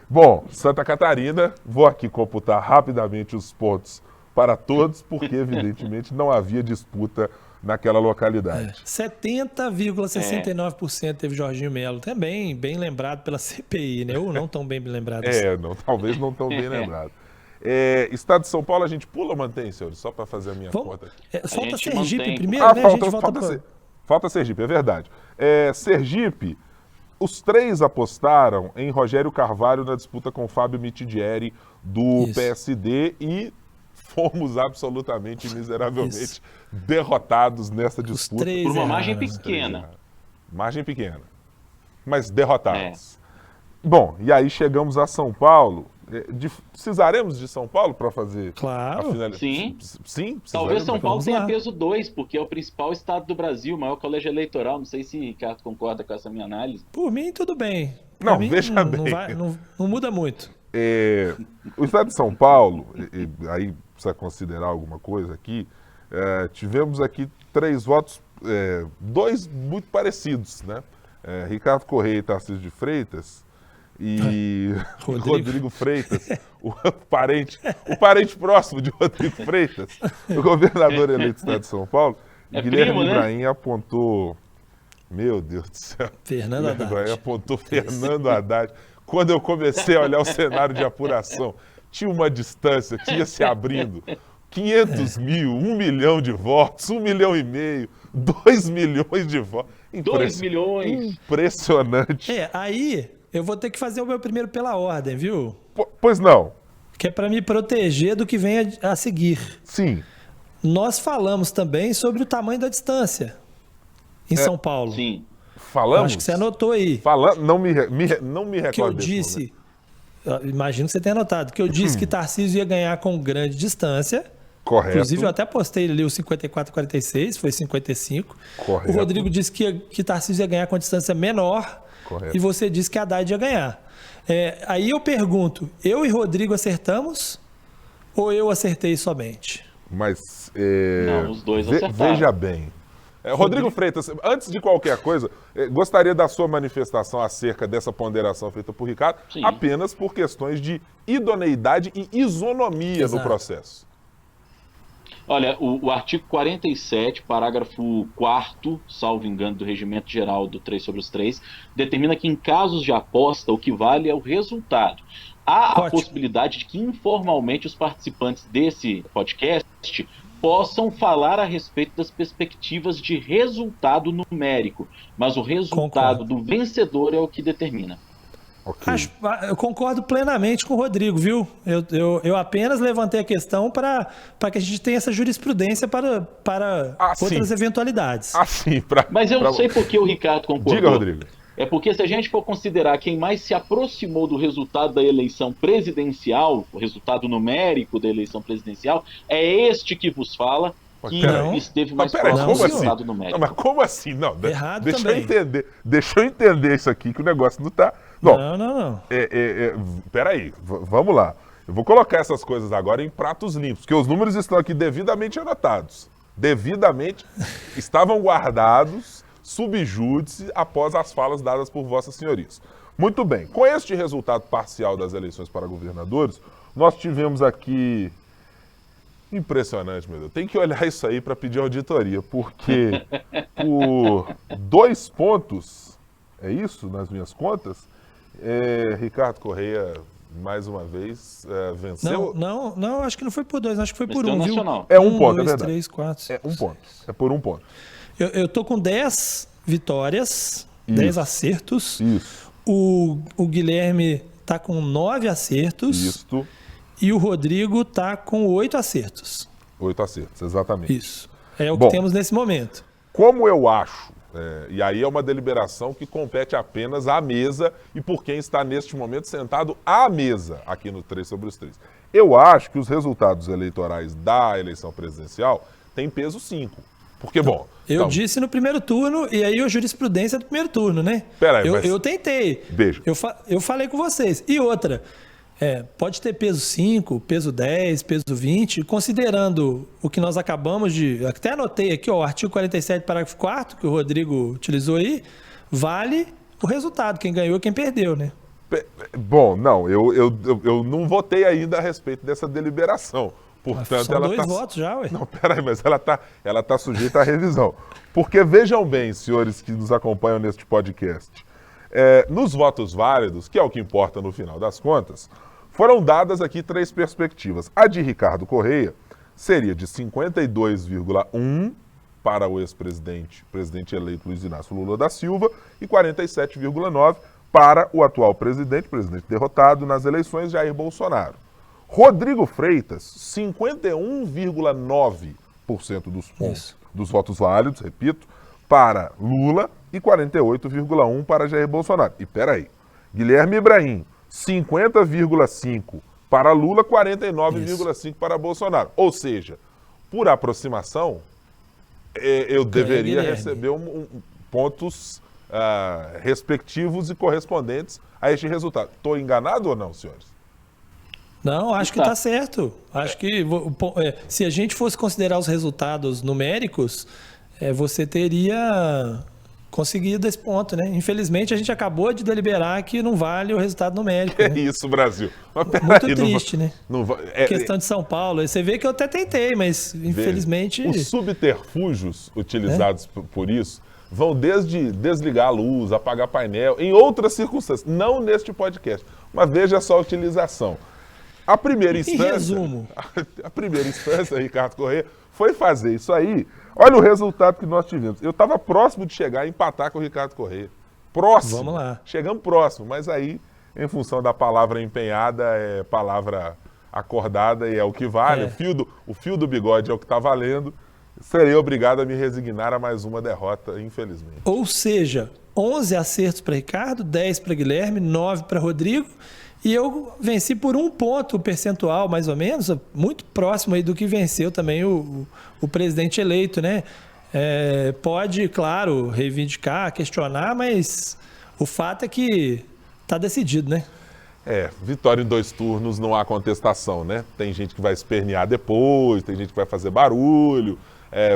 Bom, Santa Catarina, vou aqui computar rapidamente os pontos para todos, porque evidentemente não havia disputa naquela localidade. 70,69% teve Jorginho Melo. Também bem lembrado pela CPI, né? Ou não tão bem lembrado. Talvez não tão bem lembrado. Estado de São Paulo a gente pula ou mantém, senhores? Só para fazer a minha conta aqui. Falta gente Sergipe mantém. primeiro, né? A gente Falta Sergipe, é verdade. Sergipe, os três apostaram em Rogério Carvalho na disputa com Fábio Mitidieri do Isso. PSD e fomos absolutamente miseravelmente derrotados nessa disputa. três Por uma erraram. margem pequena. Margem pequena, mas derrotados. Bom, e aí chegamos a São Paulo. Precisaremos de São Paulo para fazer Claro. a finalização? Sim. Sim, Talvez São Paulo Vamos tenha lá. peso 2, porque é o principal estado do Brasil, o maior colégio eleitoral. Não sei se Ricardo concorda com essa minha análise. Por mim, tudo bem. Por Não, mim, veja não, bem. não muda muito. O estado de São Paulo, aí precisa considerar alguma coisa aqui, tivemos aqui 3 votos, 2 muito parecidos, né? Ricardo Correia e Tarcísio de Freitas e Rodrigo Freitas, o parente próximo de Rodrigo Freitas, o governador eleito do estado de São Paulo, Guilherme primo, né? Ibrahim apontou, meu Deus do céu, Fernando Guilherme Haddad. Ibrahim apontou Fernando Haddad. Quando eu comecei a olhar o cenário de apuração, tinha uma distância que ia se abrindo. 500 mil, 1 milhão de votos, 1,5 milhão, 2 milhões de votos. 2 milhões! Impressionante. Aí eu vou ter que fazer o meu primeiro pela ordem, viu? Pois não. Que é para me proteger do que vem a seguir. Sim. Nós falamos também sobre o tamanho da distância em São Paulo. Sim. Falamos. Acho que você anotou aí. Não me recordo. Que eu desse disse, momento. imagino que você tenha anotado, que eu disse que Tarcísio ia ganhar com grande distância. Correto. Inclusive, eu até postei ali o 54-46, foi 55. Correto. O Rodrigo disse que Tarcísio ia ganhar com distância menor. Correto. E você disse que Haddad ia ganhar. Aí eu pergunto, eu e Rodrigo acertamos ou eu acertei somente? Mas. Não, os dois acertaram. Veja bem. Rodrigo Freitas, antes de qualquer coisa, gostaria da sua manifestação acerca dessa ponderação feita por Ricardo, Sim. apenas por questões de idoneidade e isonomia Exato. no processo. Olha, o artigo 47, parágrafo 4º, salvo engano, do Regimento Geral do 3/3, determina que em casos de aposta o que vale é o resultado. Há a Ótimo. possibilidade de que informalmente os participantes desse podcast possam falar a respeito das perspectivas de resultado numérico, mas o resultado do vencedor é o que determina. Ok. Eu concordo plenamente com o Rodrigo, viu? Eu apenas levantei a questão para que a gente tenha essa jurisprudência para outras eventualidades. Assim, Mas eu não sei por que o Ricardo concordou. Diga, Rodrigo. É porque se a gente for considerar quem mais se aproximou do resultado da eleição presidencial, o resultado numérico da eleição presidencial, é este que vos fala, que Não. esteve mais Peraí, próximo do como resultado assim? numérico. Não, mas como assim? Não, Errado deixa também. eu entender. Deixa eu entender isso aqui, que o negócio não tá. Bom, Não. peraí, vamos lá. Eu vou colocar essas coisas agora em pratos limpos, porque os números estão aqui devidamente anotados. Devidamente estavam guardados, subjúdice, após as falas dadas por vossas senhorias. Muito bem, com este resultado parcial das eleições para governadores, nós tivemos aqui... Impressionante, meu Deus. Tem que olhar isso aí para pedir auditoria, porque por 2 pontos, é isso nas minhas contas, Ricardo Correia, mais uma vez, venceu. Não, acho que não foi por 2, acho que foi por Venceu 1, viu? nacional. É 1 ponto, 2, é verdade. 3, 4. É 1 ponto. É por 1 ponto. Eu tô com 10 vitórias, Isso. 10 acertos. Isso. O Guilherme tá com 9 acertos. Isto, E o Rodrigo tá com 8 acertos. 8 acertos, exatamente. Isso. É o Bom. que temos nesse momento. Como eu acho, e aí é uma deliberação que compete apenas à mesa e por quem está neste momento sentado à mesa aqui no 3/3. Eu acho que os resultados eleitorais da eleição presidencial têm peso 5. Porque, bom... Eu então, disse no primeiro turno, e aí a jurisprudência do primeiro turno, né? Peraí, eu, mas- eu tentei. Veja. Eu falei com vocês. E outra, Pode ter peso 5, peso 10, peso 20, considerando o que nós acabamos de... Até anotei aqui, ó, o artigo 47, parágrafo 4º, que o Rodrigo utilizou aí, vale o resultado, quem ganhou e quem perdeu, né? Bom, não, eu não votei ainda a respeito dessa deliberação. Portanto, são ela 2 votos já, ué. Não, peraí, mas ela tá sujeita à revisão. Porque vejam bem, senhores que nos acompanham neste podcast, nos votos válidos, que é o que importa no final das contas, foram dadas aqui 3 perspectivas. A de Ricardo Correia seria de 52,1 para o presidente eleito Luiz Inácio Lula da Silva e 47,9 para o atual presidente derrotado nas eleições, Jair Bolsonaro. Rodrigo Freitas, 51,9% dos pontos dos votos válidos, repito, para Lula e 48,1% para Jair Bolsonaro. E peraí, Guilherme Ibrahim, 50,5% para Lula, 49,5% para Bolsonaro. Ou seja, por aproximação, eu deveria receber pontos respectivos e correspondentes a este resultado. Estou enganado ou não, senhores? Não, acho que está certo. Acho que se a gente fosse considerar os resultados numéricos, você teria conseguido esse ponto, né? Infelizmente, a gente acabou de deliberar que não vale o resultado numérico. Que né? Isso, Brasil. Muito triste, né? Questão de São Paulo. Você vê que eu até tentei, mas infelizmente... Os subterfúgios utilizados por isso vão desde desligar a luz, apagar painel, em outras circunstâncias, não neste podcast. Mas veja só a utilização. A primeira instância... Em resumo. A primeira instância, Ricardo Correia, foi fazer isso aí. Olha o resultado que nós tivemos. Eu estava próximo de chegar a empatar com o Ricardo Correia. Próximo. Vamos lá. Chegamos próximo, mas aí, em função da palavra empenhada, é palavra acordada e é o que vale. O fio do bigode é o que está valendo. Serei obrigado a me resignar a mais uma derrota, infelizmente. Ou seja, 11 acertos para Ricardo, 10 para Guilherme, 9 para Rodrigo. E eu venci por 1 ponto percentual, mais ou menos, muito próximo aí do que venceu também o presidente eleito, né? Pode, claro, reivindicar, questionar, mas o fato é que está decidido, né? Vitória em 2 turnos não há contestação, né? Tem gente que vai espernear depois, tem gente que vai fazer barulho,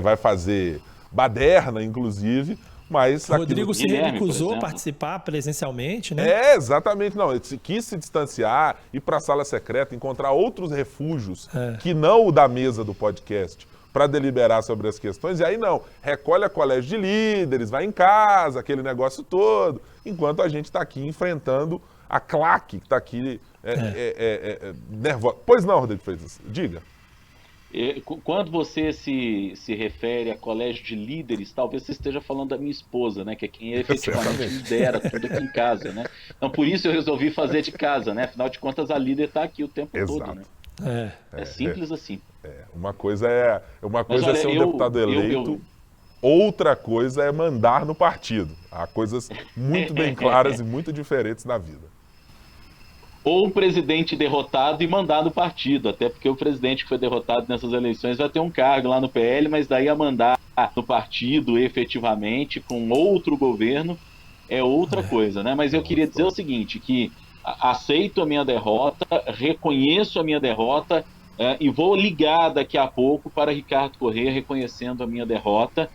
vai fazer baderna, inclusive. Mas Rodrigo se recusou a participar presencialmente, né? Exatamente. Não, ele quis se distanciar, ir para a sala secreta, encontrar outros refúgios que não o da mesa do podcast para deliberar sobre as questões. E aí não, recolhe a colégio de líderes, vai em casa, aquele negócio todo, enquanto a gente está aqui enfrentando a claque que está aqui nervosa. Pois não, Rodrigo Freitas, diga. Quando você se refere a colégio de líderes, talvez você esteja falando da minha esposa, né? Que é quem efetivamente lidera tudo aqui em casa, né? Então, por isso eu resolvi fazer de casa, né? Afinal de contas, a líder está aqui o tempo todo, né? É simples assim. Uma coisa é ser um deputado eleito, outra coisa é mandar no partido. Há coisas muito bem claras e muito diferentes na vida. Ou um presidente derrotado e mandar no partido, até porque o presidente que foi derrotado nessas eleições vai ter um cargo lá no PL, mas daí a mandar no partido efetivamente com outro governo é outra coisa, né? Mas eu queria dizer o seguinte, que aceito a minha derrota, reconheço a minha derrota e vou ligar daqui a pouco para Ricardo Correia reconhecendo a minha derrota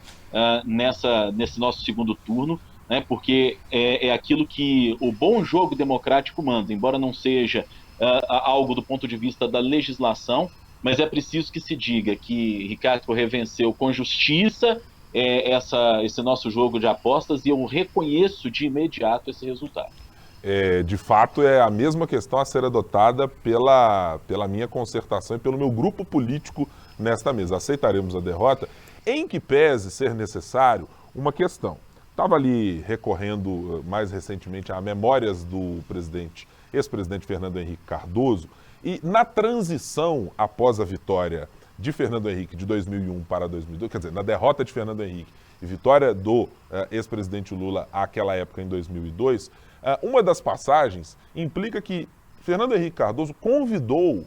nesse nosso segundo turno, né, porque é aquilo que o bom jogo democrático manda, embora não seja algo do ponto de vista da legislação, mas é preciso que se diga que Ricardo Correia venceu com justiça esse nosso jogo de apostas e eu reconheço de imediato esse resultado. De fato, é a mesma questão a ser adotada pela minha concertação e pelo meu grupo político nesta mesa. Aceitaremos a derrota, em que pese ser necessário uma questão. Estava ali recorrendo mais recentemente a memórias do ex-presidente Fernando Henrique Cardoso, e na transição após a vitória de Fernando Henrique de 2001 para 2002, quer dizer, na derrota de Fernando Henrique e vitória do ex-presidente Lula àquela época em 2002, uma das passagens implica que Fernando Henrique Cardoso convidou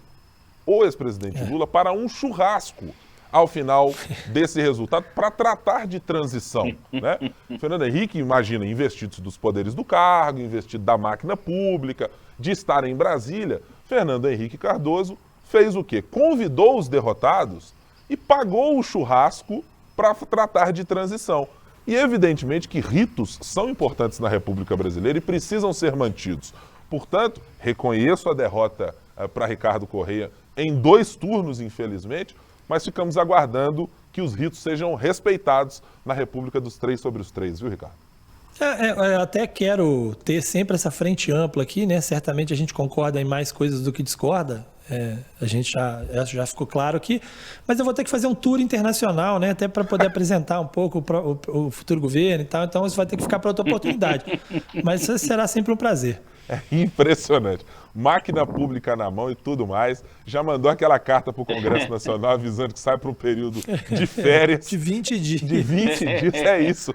o ex-presidente Lula para um churrasco ao final desse resultado, para tratar de transição, né? Fernando Henrique, imagina, investido dos poderes do cargo, investido da máquina pública, de estar em Brasília, Fernando Henrique Cardoso fez o quê? Convidou os derrotados e pagou o churrasco para tratar de transição. E evidentemente que ritos são importantes na República Brasileira e precisam ser mantidos. Portanto, reconheço a derrota para Ricardo Correia em 2 turnos, infelizmente, mas ficamos aguardando que os ritos sejam respeitados na República dos 3 sobre os 3, viu, Ricardo? Eu até quero ter sempre essa frente ampla aqui, né? Certamente a gente concorda em mais coisas do que discorda. A gente já ficou claro aqui, mas eu vou ter que fazer um tour internacional, né? Até para poder apresentar um pouco o futuro governo e tal. Então isso vai ter que ficar para outra oportunidade. Mas isso será sempre um prazer. É impressionante. Máquina pública na mão e tudo mais. Já mandou aquela carta para o Congresso Nacional avisando que sai para um período de férias. De 20 dias. De 20 dias, é isso.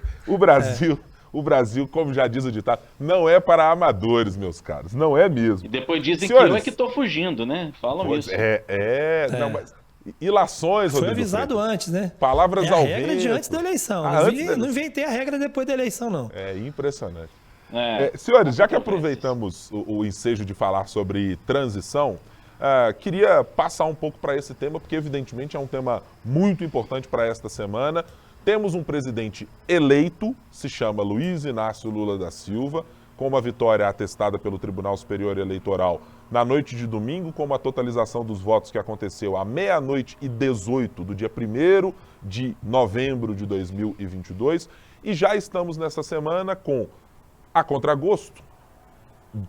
O Brasil, como já diz o ditado, não é para amadores, meus caros. Não é mesmo. E depois dizem Senhores, que eu é que estou fugindo, né? Falam isso. Não, mas ilações, Foi Rodrigo avisado Freitas. antes, né? Palavras ao vento. É a regra de antes da eleição. Não inventei a regra depois da eleição, não. É impressionante. É. Senhores, já que aproveitamos o ensejo de falar sobre transição, queria passar um pouco para esse tema, porque evidentemente é um tema muito importante para esta semana. Temos um presidente eleito, se chama Luiz Inácio Lula da Silva, com uma vitória atestada pelo Tribunal Superior Eleitoral na noite de domingo, com uma totalização dos votos que aconteceu à 00:18 do dia 1º de novembro de 2022. E já estamos nessa semana com, a contragosto,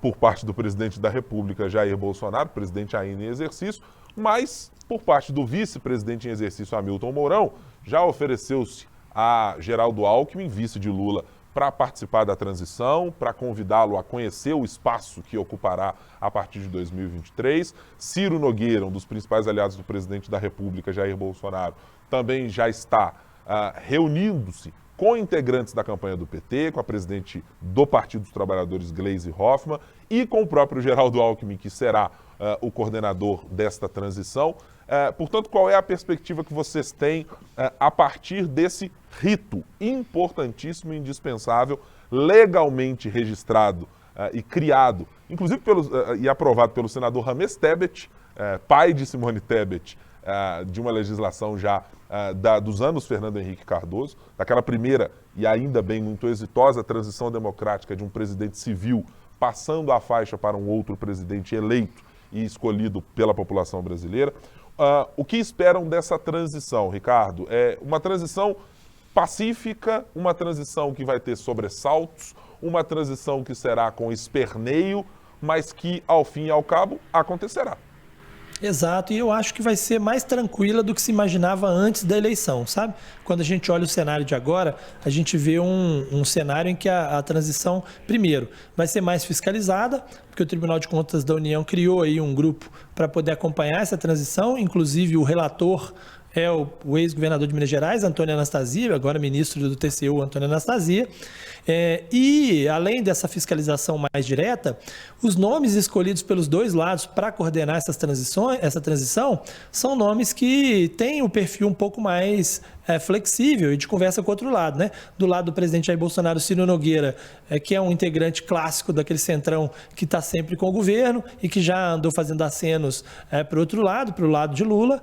por parte do presidente da República, Jair Bolsonaro, presidente ainda em exercício, mas por parte do vice-presidente em exercício, Hamilton Mourão, já ofereceu-se a Geraldo Alckmin, vice de Lula, para participar da transição, para convidá-lo a conhecer o espaço que ocupará a partir de 2023. Ciro Nogueira, um dos principais aliados do presidente da República, Jair Bolsonaro, também já está reunindo-se com integrantes da campanha do PT, com a presidente do Partido dos Trabalhadores, Gleisi Hoffmann, e com o próprio Geraldo Alckmin, que será o coordenador desta transição. Portanto, qual é a perspectiva que vocês têm a partir desse rito importantíssimo e indispensável, legalmente registrado e criado, inclusive e aprovado pelo senador Ramés Tebet, pai de Simone Tebet, de uma legislação já dos anos Fernando Henrique Cardoso, daquela primeira e ainda bem muito exitosa transição democrática de um presidente civil passando a faixa para um outro presidente eleito e escolhido pela população brasileira. O que esperam dessa transição, Ricardo? É uma transição pacífica, uma transição que vai ter sobressaltos, uma transição que será com esperneio, mas que, ao fim e ao cabo, acontecerá. Exato, e eu acho que vai ser mais tranquila do que se imaginava antes da eleição, sabe? Quando a gente olha o cenário de agora, a gente vê um cenário em que a transição, primeiro, vai ser mais fiscalizada, porque o Tribunal de Contas da União criou aí um grupo para poder acompanhar essa transição, inclusive o relator é o ex-governador de Minas Gerais, Antônio Anastasia, agora ministro do TCU, Antônio Anastasia. E, além dessa fiscalização mais direta, os nomes escolhidos pelos dois lados para coordenar essa transição são nomes que têm o perfil um pouco mais flexível e de conversa com o outro lado, né? Do lado do presidente Jair Bolsonaro, Ciro Nogueira, que é um integrante clássico daquele centrão que está sempre com o governo e que já andou fazendo acenos para o outro lado, para o lado de Lula.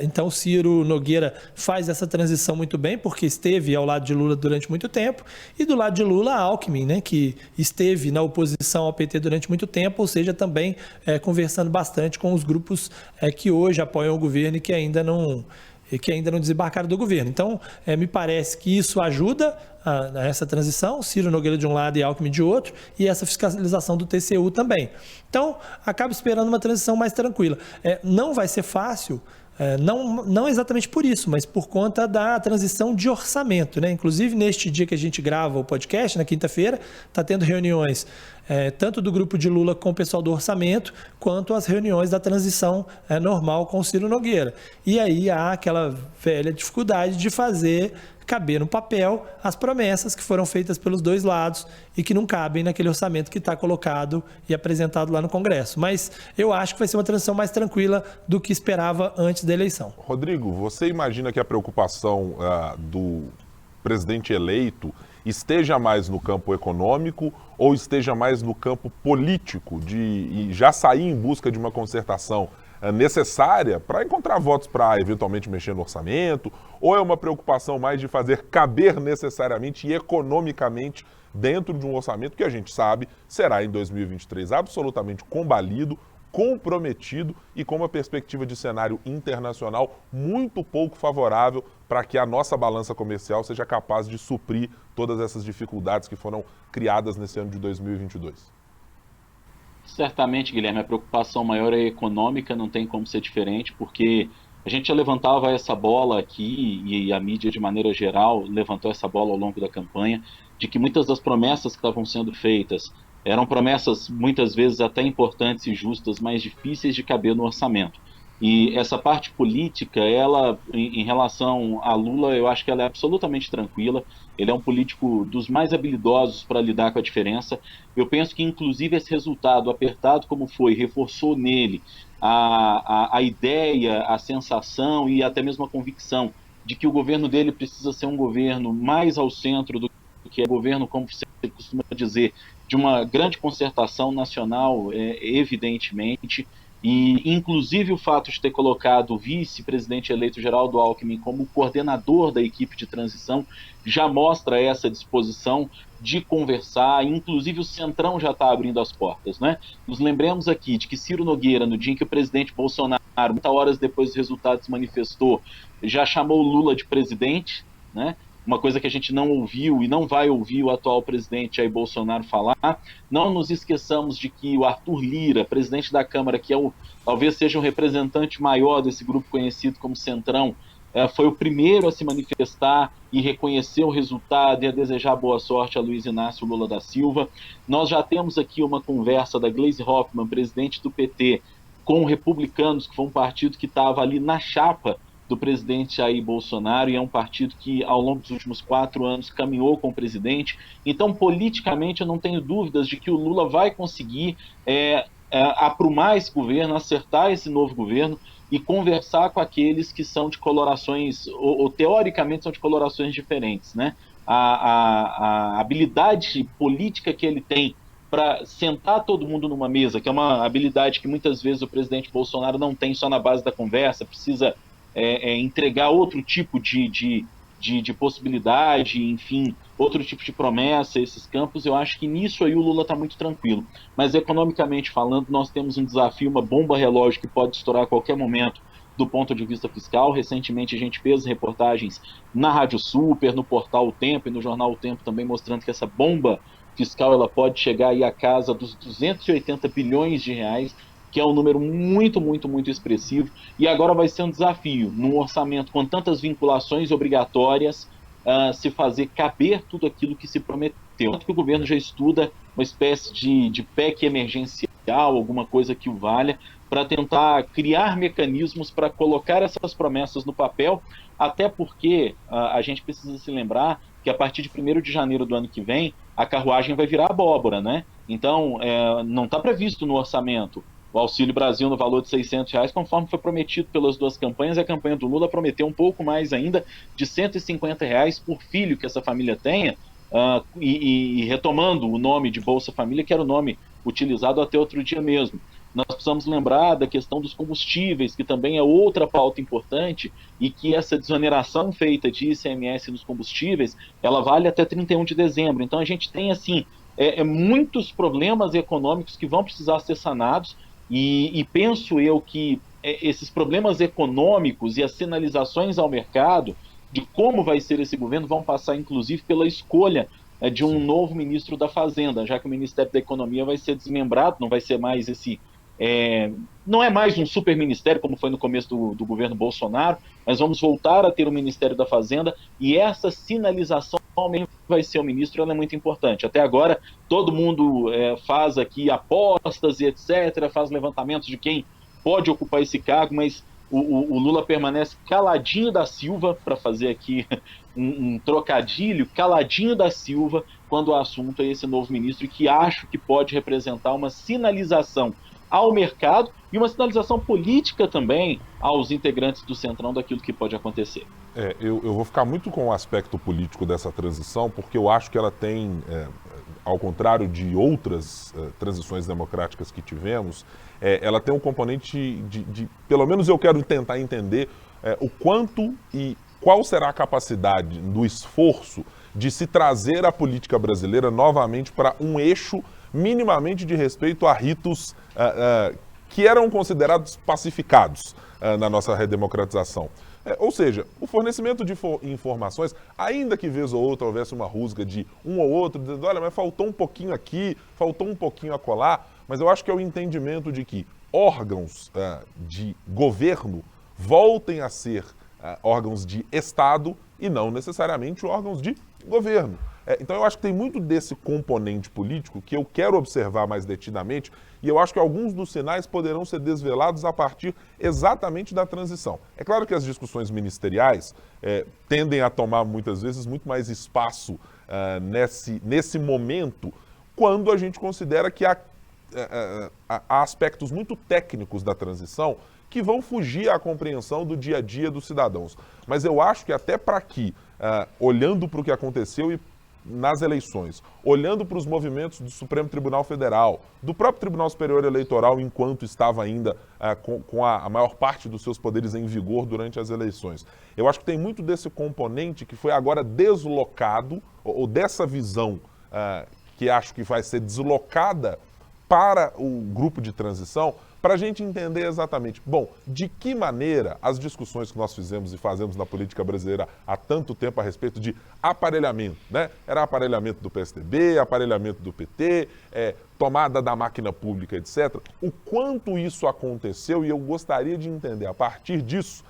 Então, Ciro Nogueira faz essa transição muito bem, porque esteve ao lado de Lula durante muito tempo. E do lado de Lula, Alckmin, né, que esteve na oposição ao PT durante muito tempo, ou seja, também conversando bastante com os grupos que hoje apoiam o governo e que ainda não desembarcaram do governo. Então, me parece que isso ajuda a essa transição, Ciro Nogueira de um lado e Alckmin de outro, e essa fiscalização do TCU também. Então, acabo esperando uma transição mais tranquila. Não vai ser fácil, não exatamente por isso, mas por conta da transição de orçamento, né? Inclusive, neste dia que a gente grava o podcast, na quinta-feira, está tendo reuniões tanto do grupo de Lula com o pessoal do orçamento, quanto as reuniões da transição normal com o Ciro Nogueira. E aí há aquela velha dificuldade de fazer caber no papel as promessas que foram feitas pelos dois lados e que não cabem naquele orçamento que está colocado e apresentado lá no Congresso. Mas eu acho que vai ser uma transição mais tranquila do que esperava antes da eleição. Rodrigo, você imagina que a preocupação do presidente eleito esteja mais no campo econômico ou esteja mais no campo político, de já sair em busca de uma concertação necessária para encontrar votos para eventualmente mexer no orçamento, ou é uma preocupação mais de fazer caber necessariamente e economicamente dentro de um orçamento que a gente sabe será em 2023 absolutamente combalido, comprometido e com uma perspectiva de cenário internacional muito pouco favorável para que a nossa balança comercial seja capaz de suprir todas essas dificuldades que foram criadas nesse ano de 2022? Certamente, Guilherme, a preocupação maior é econômica, não tem como ser diferente, porque a gente já levantava essa bola aqui, e a mídia, de maneira geral, levantou essa bola ao longo da campanha, de que muitas das promessas que estavam sendo feitas eram promessas, muitas vezes, até importantes e justas, mas difíceis de caber no orçamento. E essa parte política, ela, em relação a Lula, eu acho que ela é absolutamente tranquila. Ele é um político dos mais habilidosos para lidar com a diferença. Eu penso que, inclusive, esse resultado, apertado como foi, reforçou nele a ideia, a sensação e até mesmo a convicção de que o governo dele precisa ser um governo mais ao centro do que é governo, como você costuma dizer, de uma grande concertação nacional, evidentemente. E, inclusive, o fato de ter colocado o vice-presidente eleito Geraldo Alckmin como coordenador da equipe de transição já mostra essa disposição de conversar. Inclusive, o Centrão já está abrindo as portas, né? Nos lembremos aqui de que Ciro Nogueira, no dia em que o presidente Bolsonaro, muitas horas depois dos resultados, se manifestou, já chamou o Lula de presidente, né? Uma coisa que a gente não ouviu e não vai ouvir o atual presidente Jair Bolsonaro falar. Não nos esqueçamos de que o Arthur Lira, presidente da Câmara, que talvez seja o representante maior desse grupo conhecido como Centrão, foi o primeiro a se manifestar e reconhecer o resultado e a desejar boa sorte a Luiz Inácio Lula da Silva. Nós já temos aqui uma conversa da Gleisi Hoffmann, presidente do PT, com republicanos, que foi um partido que estava ali na chapa do presidente Jair Bolsonaro, e é um partido que, ao longo dos últimos 4 anos, caminhou com o presidente. Então, politicamente, eu não tenho dúvidas de que o Lula vai conseguir aprumar esse governo, acertar esse novo governo e conversar com aqueles que são de colorações, ou teoricamente são de colorações diferentes, né? A habilidade política que ele tem para sentar todo mundo numa mesa, que é uma habilidade que muitas vezes o presidente Bolsonaro não tem só na base da conversa, precisa entregar outro tipo de possibilidade, enfim, outro tipo de promessa a esses campos. Eu acho que nisso aí o Lula está muito tranquilo. Mas economicamente falando, nós temos um desafio, uma bomba relógio que pode estourar a qualquer momento do ponto de vista fiscal. Recentemente a gente fez reportagens na Rádio Super, no portal O Tempo e no jornal O Tempo também, mostrando que essa bomba fiscal ela pode chegar aí à casa dos 280 bilhões de reais, que é um número muito, muito, muito expressivo. E agora vai ser um desafio, num orçamento com tantas vinculações obrigatórias, se fazer caber tudo aquilo que se prometeu. Tanto que o governo já estuda uma espécie de PEC emergencial, alguma coisa que o valha, para tentar criar mecanismos para colocar essas promessas no papel, até porque a gente precisa se lembrar que a partir de 1º de janeiro do ano que vem, a carruagem vai virar abóbora, né? Então, não está previsto no orçamento o Auxílio Brasil no valor de R$600, conforme foi prometido pelas duas campanhas. A campanha do Lula prometeu um pouco mais ainda, de R$150 por filho que essa família tenha, e retomando o nome de Bolsa Família, que era o nome utilizado até outro dia mesmo. Nós precisamos lembrar da questão dos combustíveis, que também é outra pauta importante, e que essa desoneração feita de ICMS nos combustíveis, ela vale até 31 de dezembro. Então a gente tem, assim, muitos problemas econômicos que vão precisar ser sanados, e penso eu que esses problemas econômicos e as sinalizações ao mercado de como vai ser esse governo vão passar, inclusive, pela escolha de um novo ministro da Fazenda, já que o Ministério da Economia vai ser desmembrado, não vai ser mais não é mais um super ministério como foi no começo do governo Bolsonaro, mas vamos voltar a ter o Ministério da Fazenda, e essa sinalização vai ser o ministro, ela é muito importante. Até agora, todo mundo faz aqui apostas e etc., faz levantamentos de quem pode ocupar esse cargo, mas o Lula permanece caladinho da Silva, para fazer aqui um trocadilho, caladinho da Silva, quando o assunto é esse novo ministro, e que acho que pode representar uma sinalização ao mercado e uma sinalização política também aos integrantes do Centrão daquilo que pode acontecer. Eu vou ficar muito com o aspecto político dessa transição, porque eu acho que ela tem, ao contrário de outras transições democráticas que tivemos, ela tem um componente pelo menos eu quero tentar entender o quanto e qual será a capacidade do esforço de se trazer a política brasileira novamente para um eixo minimamente de respeito a ritos que eram considerados pacificados na nossa redemocratização. Ou seja, o fornecimento de informações, ainda que vez ou outra houvesse uma rusga de um ou outro, dizendo, olha, mas faltou um pouquinho aqui, faltou um pouquinho acolá, mas eu acho que é o entendimento de que órgãos de governo voltem a ser órgãos de Estado e não necessariamente órgãos de governo. Então eu acho que tem muito desse componente político que eu quero observar mais detidamente e eu acho que alguns dos sinais poderão ser desvelados a partir exatamente da transição. É claro que as discussões ministeriais tendem a tomar muitas vezes muito mais espaço nesse momento quando a gente considera que há aspectos muito técnicos da transição que vão fugir à compreensão do dia a dia dos cidadãos. Mas eu acho que até para que, olhando para o que aconteceu nas eleições, olhando para os movimentos do Supremo Tribunal Federal, do próprio Tribunal Superior Eleitoral, enquanto estava ainda com a maior parte dos seus poderes em vigor durante as eleições, eu acho que tem muito desse componente que foi agora deslocado, ou dessa visão que acho que vai ser deslocada para o grupo de transição, para a gente entender exatamente, bom, de que maneira as discussões que nós fizemos e fazemos na política brasileira há tanto tempo a respeito de aparelhamento, né? Era aparelhamento do PSDB, aparelhamento do PT, tomada da máquina pública, etc. O quanto isso aconteceu, e eu gostaria de entender, a partir disso,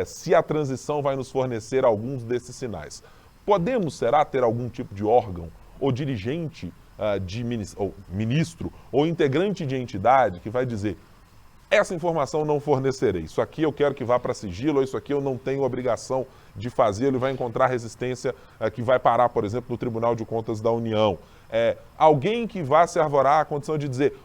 se a transição vai nos fornecer alguns desses sinais. Podemos, será, ter algum tipo de órgão ou dirigente ou ministro ou integrante de entidade que vai dizer essa informação não fornecerei, isso aqui eu quero que vá para sigilo, ou isso aqui eu não tenho obrigação de fazê-lo e vai encontrar resistência que vai parar, por exemplo, no Tribunal de Contas da União. Alguém que vá se arvorar a condição de dizer,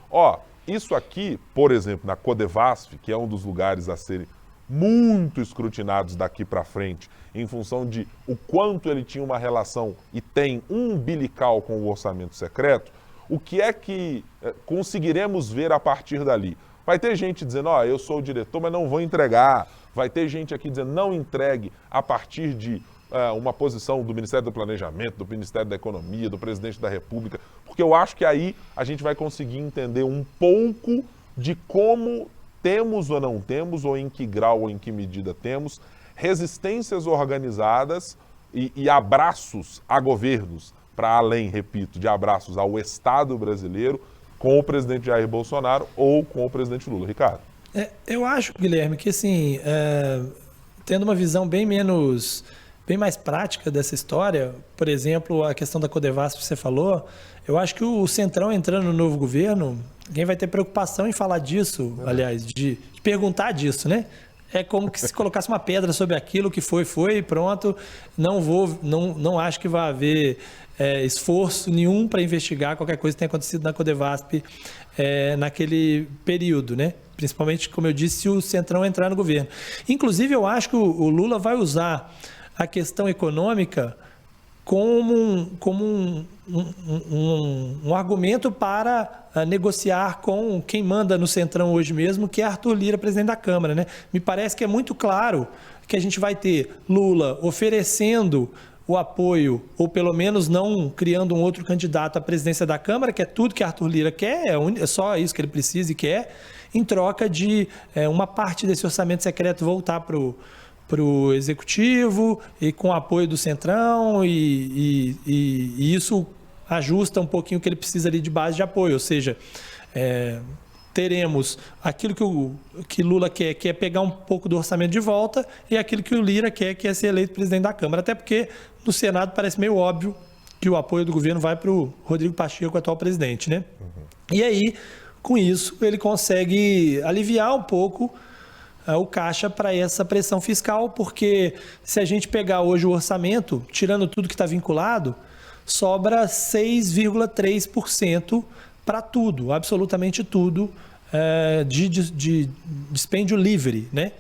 isso aqui, por exemplo, na Codevasf, que é um dos lugares a serem muito escrutinados daqui para frente, em função de o quanto ele tinha uma relação e tem umbilical com o orçamento secreto, o que é que conseguiremos ver a partir dali? Vai ter gente dizendo, eu sou o diretor, mas não vou entregar. Vai ter gente aqui dizendo, não entregue a partir de uma posição do Ministério do Planejamento, do Ministério da Economia, do Presidente da República, porque eu acho que aí a gente vai conseguir entender um pouco de como temos ou não temos, ou em que grau ou em que medida temos, resistências organizadas e abraços a governos, para além, repito, de abraços ao Estado brasileiro, com o presidente Jair Bolsonaro ou com o presidente Lula. Ricardo? Eu acho, Guilherme, que assim, tendo uma visão bem mais prática dessa história, por exemplo, a questão da Codevasf que você falou, eu acho que o Centrão entrando no novo governo, quem vai ter preocupação em falar disso, aliás, de perguntar disso, né? É como que se colocasse uma pedra sobre aquilo que foi e pronto. Não acho que vai haver esforço nenhum para investigar qualquer coisa que tenha acontecido na Codevasf naquele período, né? Principalmente, como eu disse, se o Centrão entrar no governo. Inclusive, eu acho que o Lula vai usar a questão econômica como um argumento para negociar com quem manda no Centrão hoje mesmo, que é Arthur Lira, presidente da Câmara, né? Me parece que é muito claro que a gente vai ter Lula oferecendo o apoio, ou pelo menos não criando um outro candidato à presidência da Câmara, que é tudo que Arthur Lira quer, é só isso que ele precisa e quer, em troca de uma parte desse orçamento secreto voltar para o Executivo e com o apoio do Centrão e isso ajusta um pouquinho o que ele precisa ali de base de apoio, ou seja, teremos aquilo que Lula quer, que é pegar um pouco do orçamento de volta, e aquilo que o Lira quer, que é ser eleito presidente da Câmara, até porque no Senado parece meio óbvio que o apoio do governo vai para o Rodrigo Pacheco, atual presidente, né? E aí, com isso, ele consegue aliviar um pouco o caixa para essa pressão fiscal, porque se a gente pegar hoje o orçamento, tirando tudo que está vinculado, sobra 6,3% para tudo, absolutamente tudo, de dispêndio livre, né?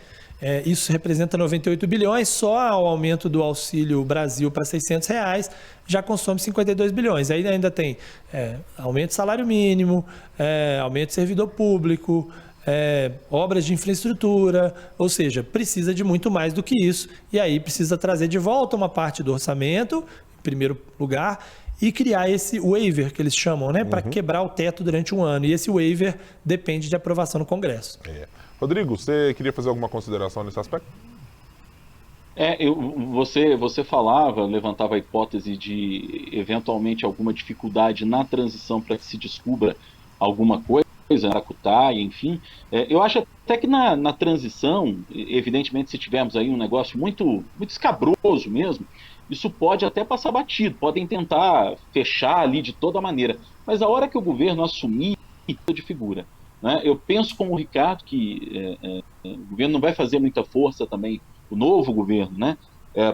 Isso representa 98 bilhões, só ao aumento do Auxílio Brasil para R$600 já consome 52 bilhões. Aí ainda tem aumento de salário mínimo, aumento de servidor público, obras de infraestrutura, ou seja, precisa de muito mais do que isso. E aí precisa trazer de volta uma parte do orçamento, em primeiro lugar, e criar esse waiver, que eles chamam, né, para quebrar o teto durante um ano. E esse waiver depende de aprovação no Congresso. Rodrigo, você queria fazer alguma consideração nesse aspecto? Você levantava a hipótese de, eventualmente, alguma dificuldade na transição para que se descubra alguma coisa, Maracutaia, enfim. Eu acho até que na transição, evidentemente, se tivermos aí um negócio muito, muito escabroso mesmo, isso pode até passar batido, podem tentar fechar ali de toda maneira. Mas a hora que o governo assumir, de figura. Né? Eu penso como o Ricardo que o governo não vai fazer muita força também, o novo governo, né?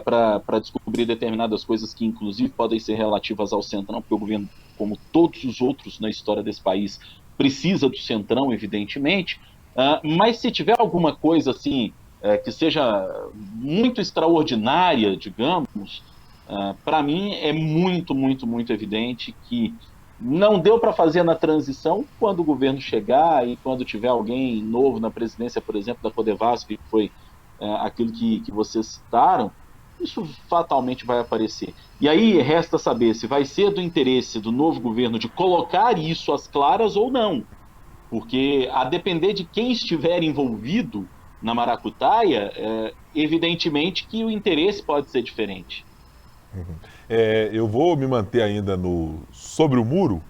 Para descobrir determinadas coisas que, inclusive, podem ser relativas ao Centrão, porque o governo, como todos os outros na história desse país, precisa do Centrão, evidentemente. Mas se tiver alguma coisa assim que seja muito extraordinária, digamos, para mim é muito, muito, muito evidente que não deu para fazer na transição. Quando o governo chegar e quando tiver alguém novo na presidência, por exemplo, da Codevasf, que foi aquilo que vocês citaram, isso fatalmente vai aparecer. E aí resta saber se vai ser do interesse do novo governo de colocar isso às claras ou não. Porque, a depender de quem estiver envolvido na Maracutaia, evidentemente que o interesse pode ser diferente. Eu vou me manter ainda sobre o muro,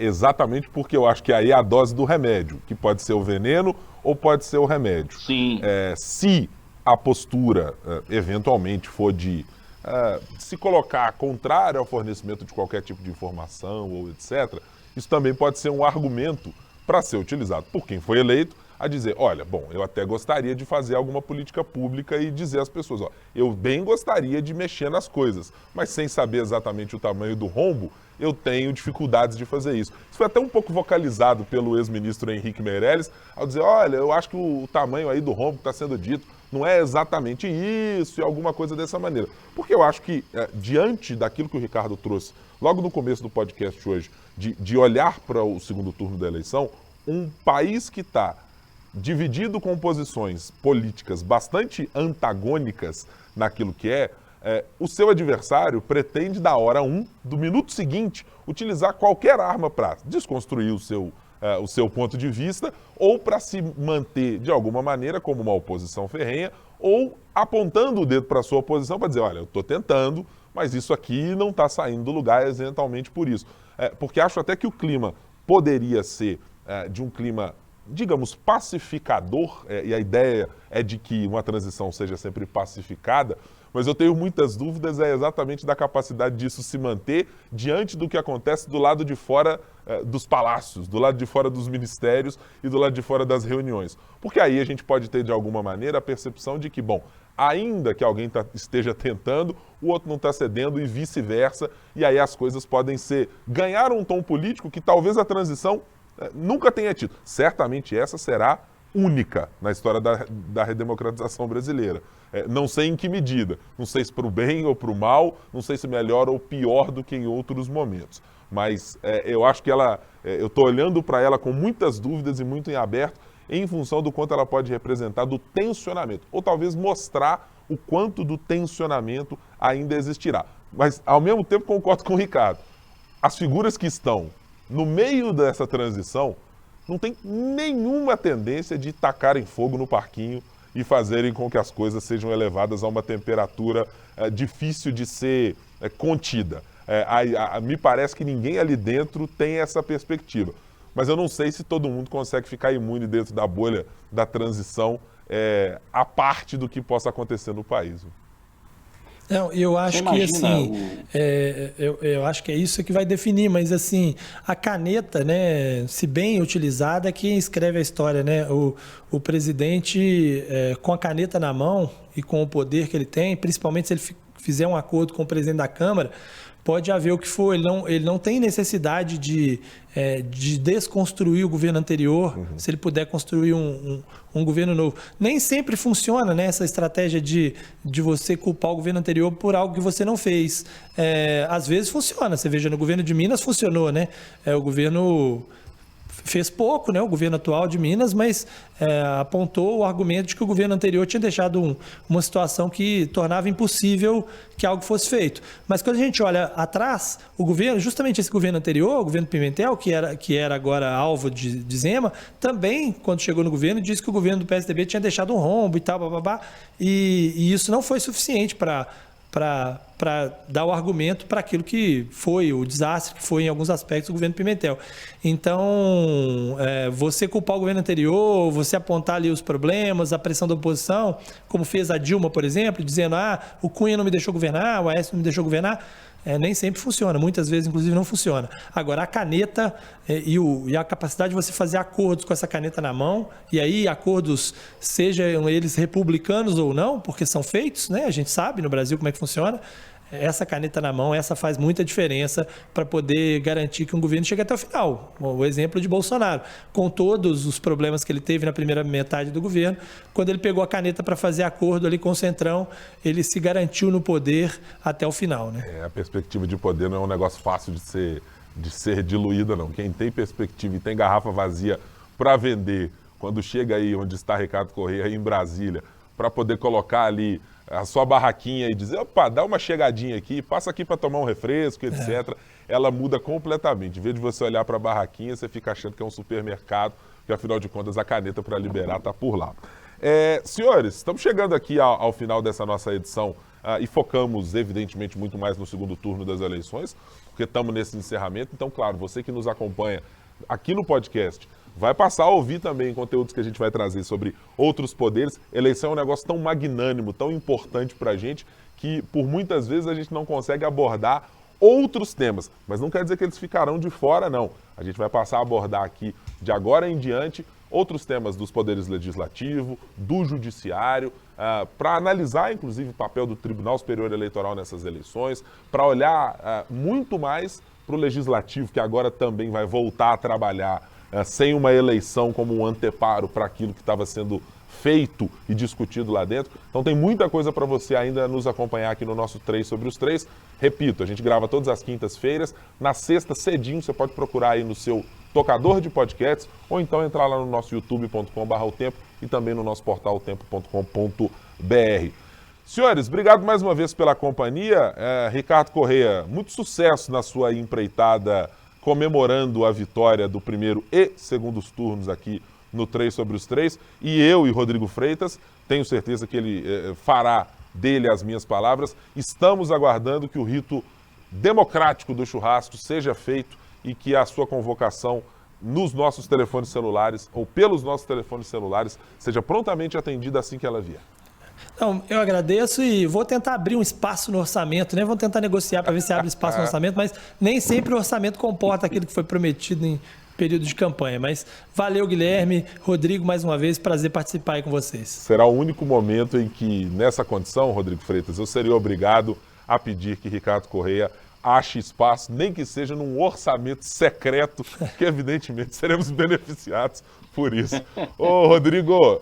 exatamente porque eu acho que aí é a dose do remédio, que pode ser o veneno ou pode ser o remédio. Sim. Se a postura, eventualmente, for de se colocar contrário ao fornecimento de qualquer tipo de informação ou etc., isso também pode ser um argumento para ser utilizado por quem foi eleito a dizer, olha, bom, eu até gostaria de fazer alguma política pública e dizer às pessoas, eu bem gostaria de mexer nas coisas, mas sem saber exatamente o tamanho do rombo, eu tenho dificuldades de fazer isso. Isso foi até um pouco vocalizado pelo ex-ministro Henrique Meirelles, ao dizer, olha, eu acho que o tamanho aí do rombo que está sendo dito não é exatamente isso e alguma coisa dessa maneira. Porque eu acho que, diante daquilo que o Ricardo trouxe logo no começo do podcast hoje, de olhar para o segundo turno da eleição, um país que está dividido com posições políticas bastante antagônicas naquilo que o seu adversário pretende, da hora 1, do minuto seguinte, utilizar qualquer arma para desconstruir o seu ponto de vista ou para se manter, de alguma maneira, como uma oposição ferrenha ou apontando o dedo para a sua oposição para dizer, olha, eu estou tentando, mas isso aqui não está saindo do lugar eventualmente por isso. Porque acho até que o clima poderia ser de um clima, digamos, pacificador, e a ideia é de que uma transição seja sempre pacificada, mas eu tenho muitas dúvidas exatamente da capacidade disso se manter diante do que acontece do lado de fora dos palácios, do lado de fora dos ministérios e do lado de fora das reuniões. Porque aí a gente pode ter, de alguma maneira, a percepção de que, bom, ainda que alguém esteja tentando, o outro não está cedendo e vice-versa, e aí as coisas podem ganhar um tom político que talvez a transição nunca tenha tido. Certamente essa será única na história da redemocratização brasileira. Não sei em que medida, não sei se para o bem ou para o mal, não sei se melhor ou pior do que em outros momentos. Mas eu acho que eu estou olhando para ela com muitas dúvidas e muito em aberto, em função do quanto ela pode representar do tensionamento, ou talvez mostrar o quanto do tensionamento ainda existirá. Mas, ao mesmo tempo, concordo com o Ricardo. As figuras que estão no meio dessa transição não tem nenhuma tendência de tacarem fogo no parquinho e fazerem com que as coisas sejam elevadas a uma temperatura difícil de ser contida. Me parece que ninguém ali dentro tem essa perspectiva. Mas eu não sei se todo mundo consegue ficar imune dentro da bolha da transição, a parte do que possa acontecer no país. Não, eu acho que assim, eu acho que é isso que vai definir, mas assim, a caneta, né, se bem utilizada, é quem escreve a história, né? O presidente, com a caneta na mão e com o poder que ele tem, principalmente se ele fizer um acordo com o presidente da Câmara, pode haver o que for. Ele não tem necessidade de desconstruir o governo anterior, se ele puder construir um governo novo. Nem sempre funciona, né, essa estratégia de você culpar o governo anterior por algo que você não fez. Às vezes funciona. Você veja, no governo de Minas funcionou, né? O governo fez pouco, né, o governo atual de Minas, mas apontou o argumento de que o governo anterior tinha deixado uma situação que tornava impossível que algo fosse feito. Mas quando a gente olha atrás, o governo, justamente esse governo anterior, o governo Pimentel, que era agora alvo de Zema, também, quando chegou no governo, disse que o governo do PSDB tinha deixado um rombo e tal, e isso não foi suficiente para dar o argumento para aquilo que foi o desastre que foi em alguns aspectos o governo Pimentel. Então, você culpar o governo anterior, você apontar ali os problemas, a pressão da oposição, como fez a Dilma, por exemplo, dizendo o Cunha não me deixou governar, o Aécio não me deixou governar, nem sempre funciona, muitas vezes inclusive não funciona. Agora, a caneta e a capacidade de você fazer acordos com essa caneta na mão, e aí acordos, sejam eles republicanos ou não, porque são feitos, né? A gente sabe no Brasil como é que funciona. Essa caneta na mão, essa faz muita diferença para poder garantir que um governo chegue até o final. O exemplo de Bolsonaro, com todos os problemas que ele teve na primeira metade do governo, quando ele pegou a caneta para fazer acordo ali com o Centrão, ele se garantiu no poder até o final, né? A perspectiva de poder não é um negócio fácil de ser diluída, não. Quem tem perspectiva e tem garrafa vazia para vender, quando chega aí onde está Ricardo Corrêa, aí em Brasília, para poder colocar ali a sua barraquinha e dizer, opa, dá uma chegadinha aqui, passa aqui para tomar um refresco, etc. Ela muda completamente. Em vez de você olhar para a barraquinha, você fica achando que é um supermercado, que afinal de contas a caneta para liberar está por lá. Senhores, estamos chegando aqui ao final dessa nossa edição e focamos, evidentemente, muito mais no segundo turno das eleições, porque estamos nesse encerramento. Então, claro, você que nos acompanha aqui no podcast, vai passar a ouvir também conteúdos que a gente vai trazer sobre outros poderes. Eleição é um negócio tão magnânimo, tão importante para a gente, que por muitas vezes a gente não consegue abordar outros temas. Mas não quer dizer que eles ficarão de fora, não. A gente vai passar a abordar aqui, de agora em diante, outros temas dos poderes legislativo, do judiciário, para analisar, inclusive, o papel do Tribunal Superior Eleitoral nessas eleições, para olhar muito mais para o legislativo, que agora também vai voltar a trabalhar sem uma eleição como um anteparo para aquilo que estava sendo feito e discutido lá dentro. Então tem muita coisa para você ainda nos acompanhar aqui no nosso 3 sobre os 3. Repito, a gente grava todas as quintas-feiras. Na sexta, cedinho, você pode procurar aí no seu tocador de podcasts ou então entrar lá no nosso youtube.com/otempo e também no nosso portal otempo.com.br. Senhores, obrigado mais uma vez pela companhia. Ricardo Corrêa, muito sucesso na sua empreitada comemorando a vitória do primeiro e segundos turnos aqui no 3 sobre os 3. E eu e Rodrigo Freitas, tenho certeza que ele fará dele as minhas palavras. Estamos aguardando que o rito democrático do churrasco seja feito e que a sua convocação nos nossos telefones celulares ou pelos nossos telefones celulares seja prontamente atendida assim que ela vier. Não, eu agradeço e vou tentar abrir um espaço no orçamento, né? Vou tentar negociar para ver se abre espaço no orçamento, mas nem sempre o orçamento comporta aquilo que foi prometido em período de campanha. Mas valeu, Guilherme, Rodrigo, mais uma vez, prazer participar aí com vocês. Será o único momento em que, nessa condição, Rodrigo Freitas, eu seria obrigado a pedir que Ricardo Corrêa ache espaço, nem que seja num orçamento secreto, que evidentemente seremos beneficiados por isso. Ô, Rodrigo,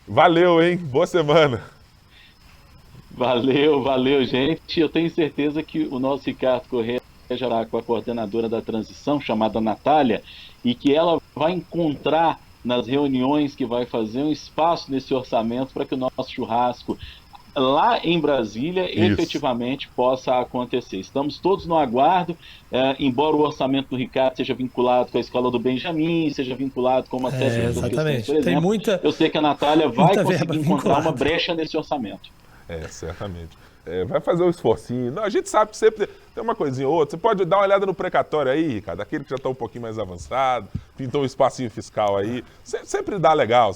valeu, hein? Boa semana. Valeu, gente. Eu tenho certeza que o nosso Ricardo Corrêa já está com a coordenadora da transição, chamada Natália, e que ela vai encontrar nas reuniões que vai fazer um espaço nesse orçamento para que o nosso churrasco lá em Brasília efetivamente possa acontecer. Estamos todos no aguardo, embora o orçamento do Ricardo seja vinculado com a Escola do Benjamin, seja vinculado com uma série de outras questões, por exemplo, eu sei que a Natália vai conseguir encontrar uma brecha nesse orçamento. Certamente. Vai fazer um esforcinho. Não, a gente sabe que sempre tem uma coisinha ou outra. Você pode dar uma olhada no precatório aí, Ricardo, aquele que já está um pouquinho mais avançado, pintou um espacinho fiscal aí. Sempre dá legal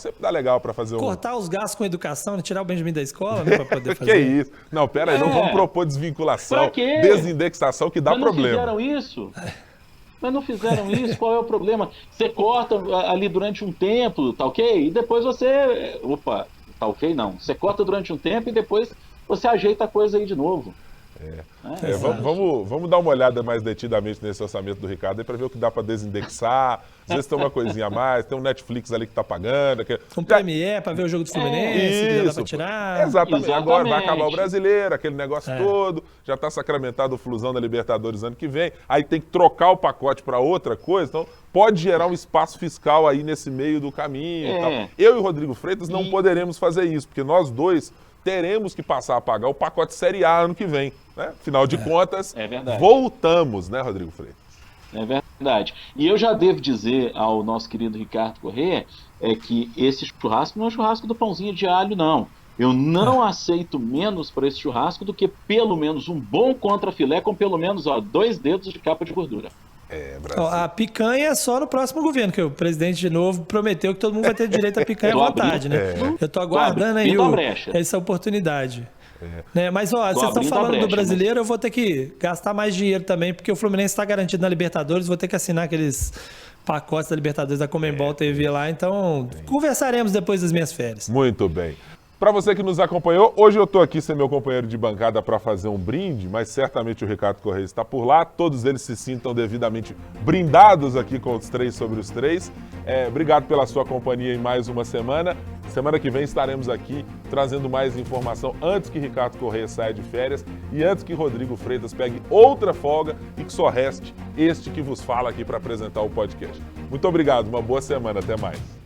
para fazer cortar os gastos com educação, né? Tirar o Benjamin da escola, né, para poder fazer. Que isso? Não, pera aí, não vamos propor desvinculação, desindexação, que dá problema. Mas não fizeram isso, qual é o problema? Você corta ali durante um tempo, tá ok? E depois você... Opa, tá ok não. Você corta durante um tempo e depois você ajeita a coisa aí de novo. Vamos dar uma olhada mais detidamente nesse orçamento do Ricardo para ver o que dá para desindexar. Às vezes tem uma coisinha a mais, tem um Netflix ali que está pagando. Um Premiere para ver o jogo do Fluminense, dá para tirar. Exatamente. Agora vai acabar o Brasileiro, aquele negócio todo, já está sacramentado o Flusão da Libertadores ano que vem, aí tem que trocar o pacote para outra coisa, então pode gerar um espaço fiscal aí nesse meio do caminho. E tal. Eu e o Rodrigo Freitas não poderemos fazer isso, porque nós dois teremos que passar a pagar o pacote Série A ano que vem. Né? Afinal de contas, voltamos, né, Rodrigo Freitas? É verdade. E eu já devo dizer ao nosso querido Ricardo Corrêa que esse churrasco não é churrasco do pãozinho de alho, não. Eu não aceito menos para esse churrasco do que pelo menos um bom contrafilé com pelo menos 2 dedos de capa de gordura. A picanha é só no próximo governo, que o presidente de novo prometeu que todo mundo vai ter direito à picanha à vontade, né? Eu tô aguardando aí essa oportunidade. Né? Mas, vocês estão falando do brasileiro, eu vou ter que gastar mais dinheiro também, porque o Fluminense está garantido na Libertadores, vou ter que assinar aqueles pacotes da Libertadores da Conmebol TV lá, então conversaremos depois das minhas férias. Muito bem. Para você que nos acompanhou, hoje eu estou aqui sem meu companheiro de bancada para fazer um brinde, mas certamente o Ricardo Corrêa está por lá. Todos eles se sintam devidamente brindados aqui com os 3 sobre os 3. Obrigado pela sua companhia em mais uma semana. Semana que vem estaremos aqui trazendo mais informação antes que Ricardo Corrêa saia de férias e antes que Rodrigo Freitas pegue outra folga e que só reste este que vos fala aqui para apresentar o podcast. Muito obrigado, uma boa semana, até mais.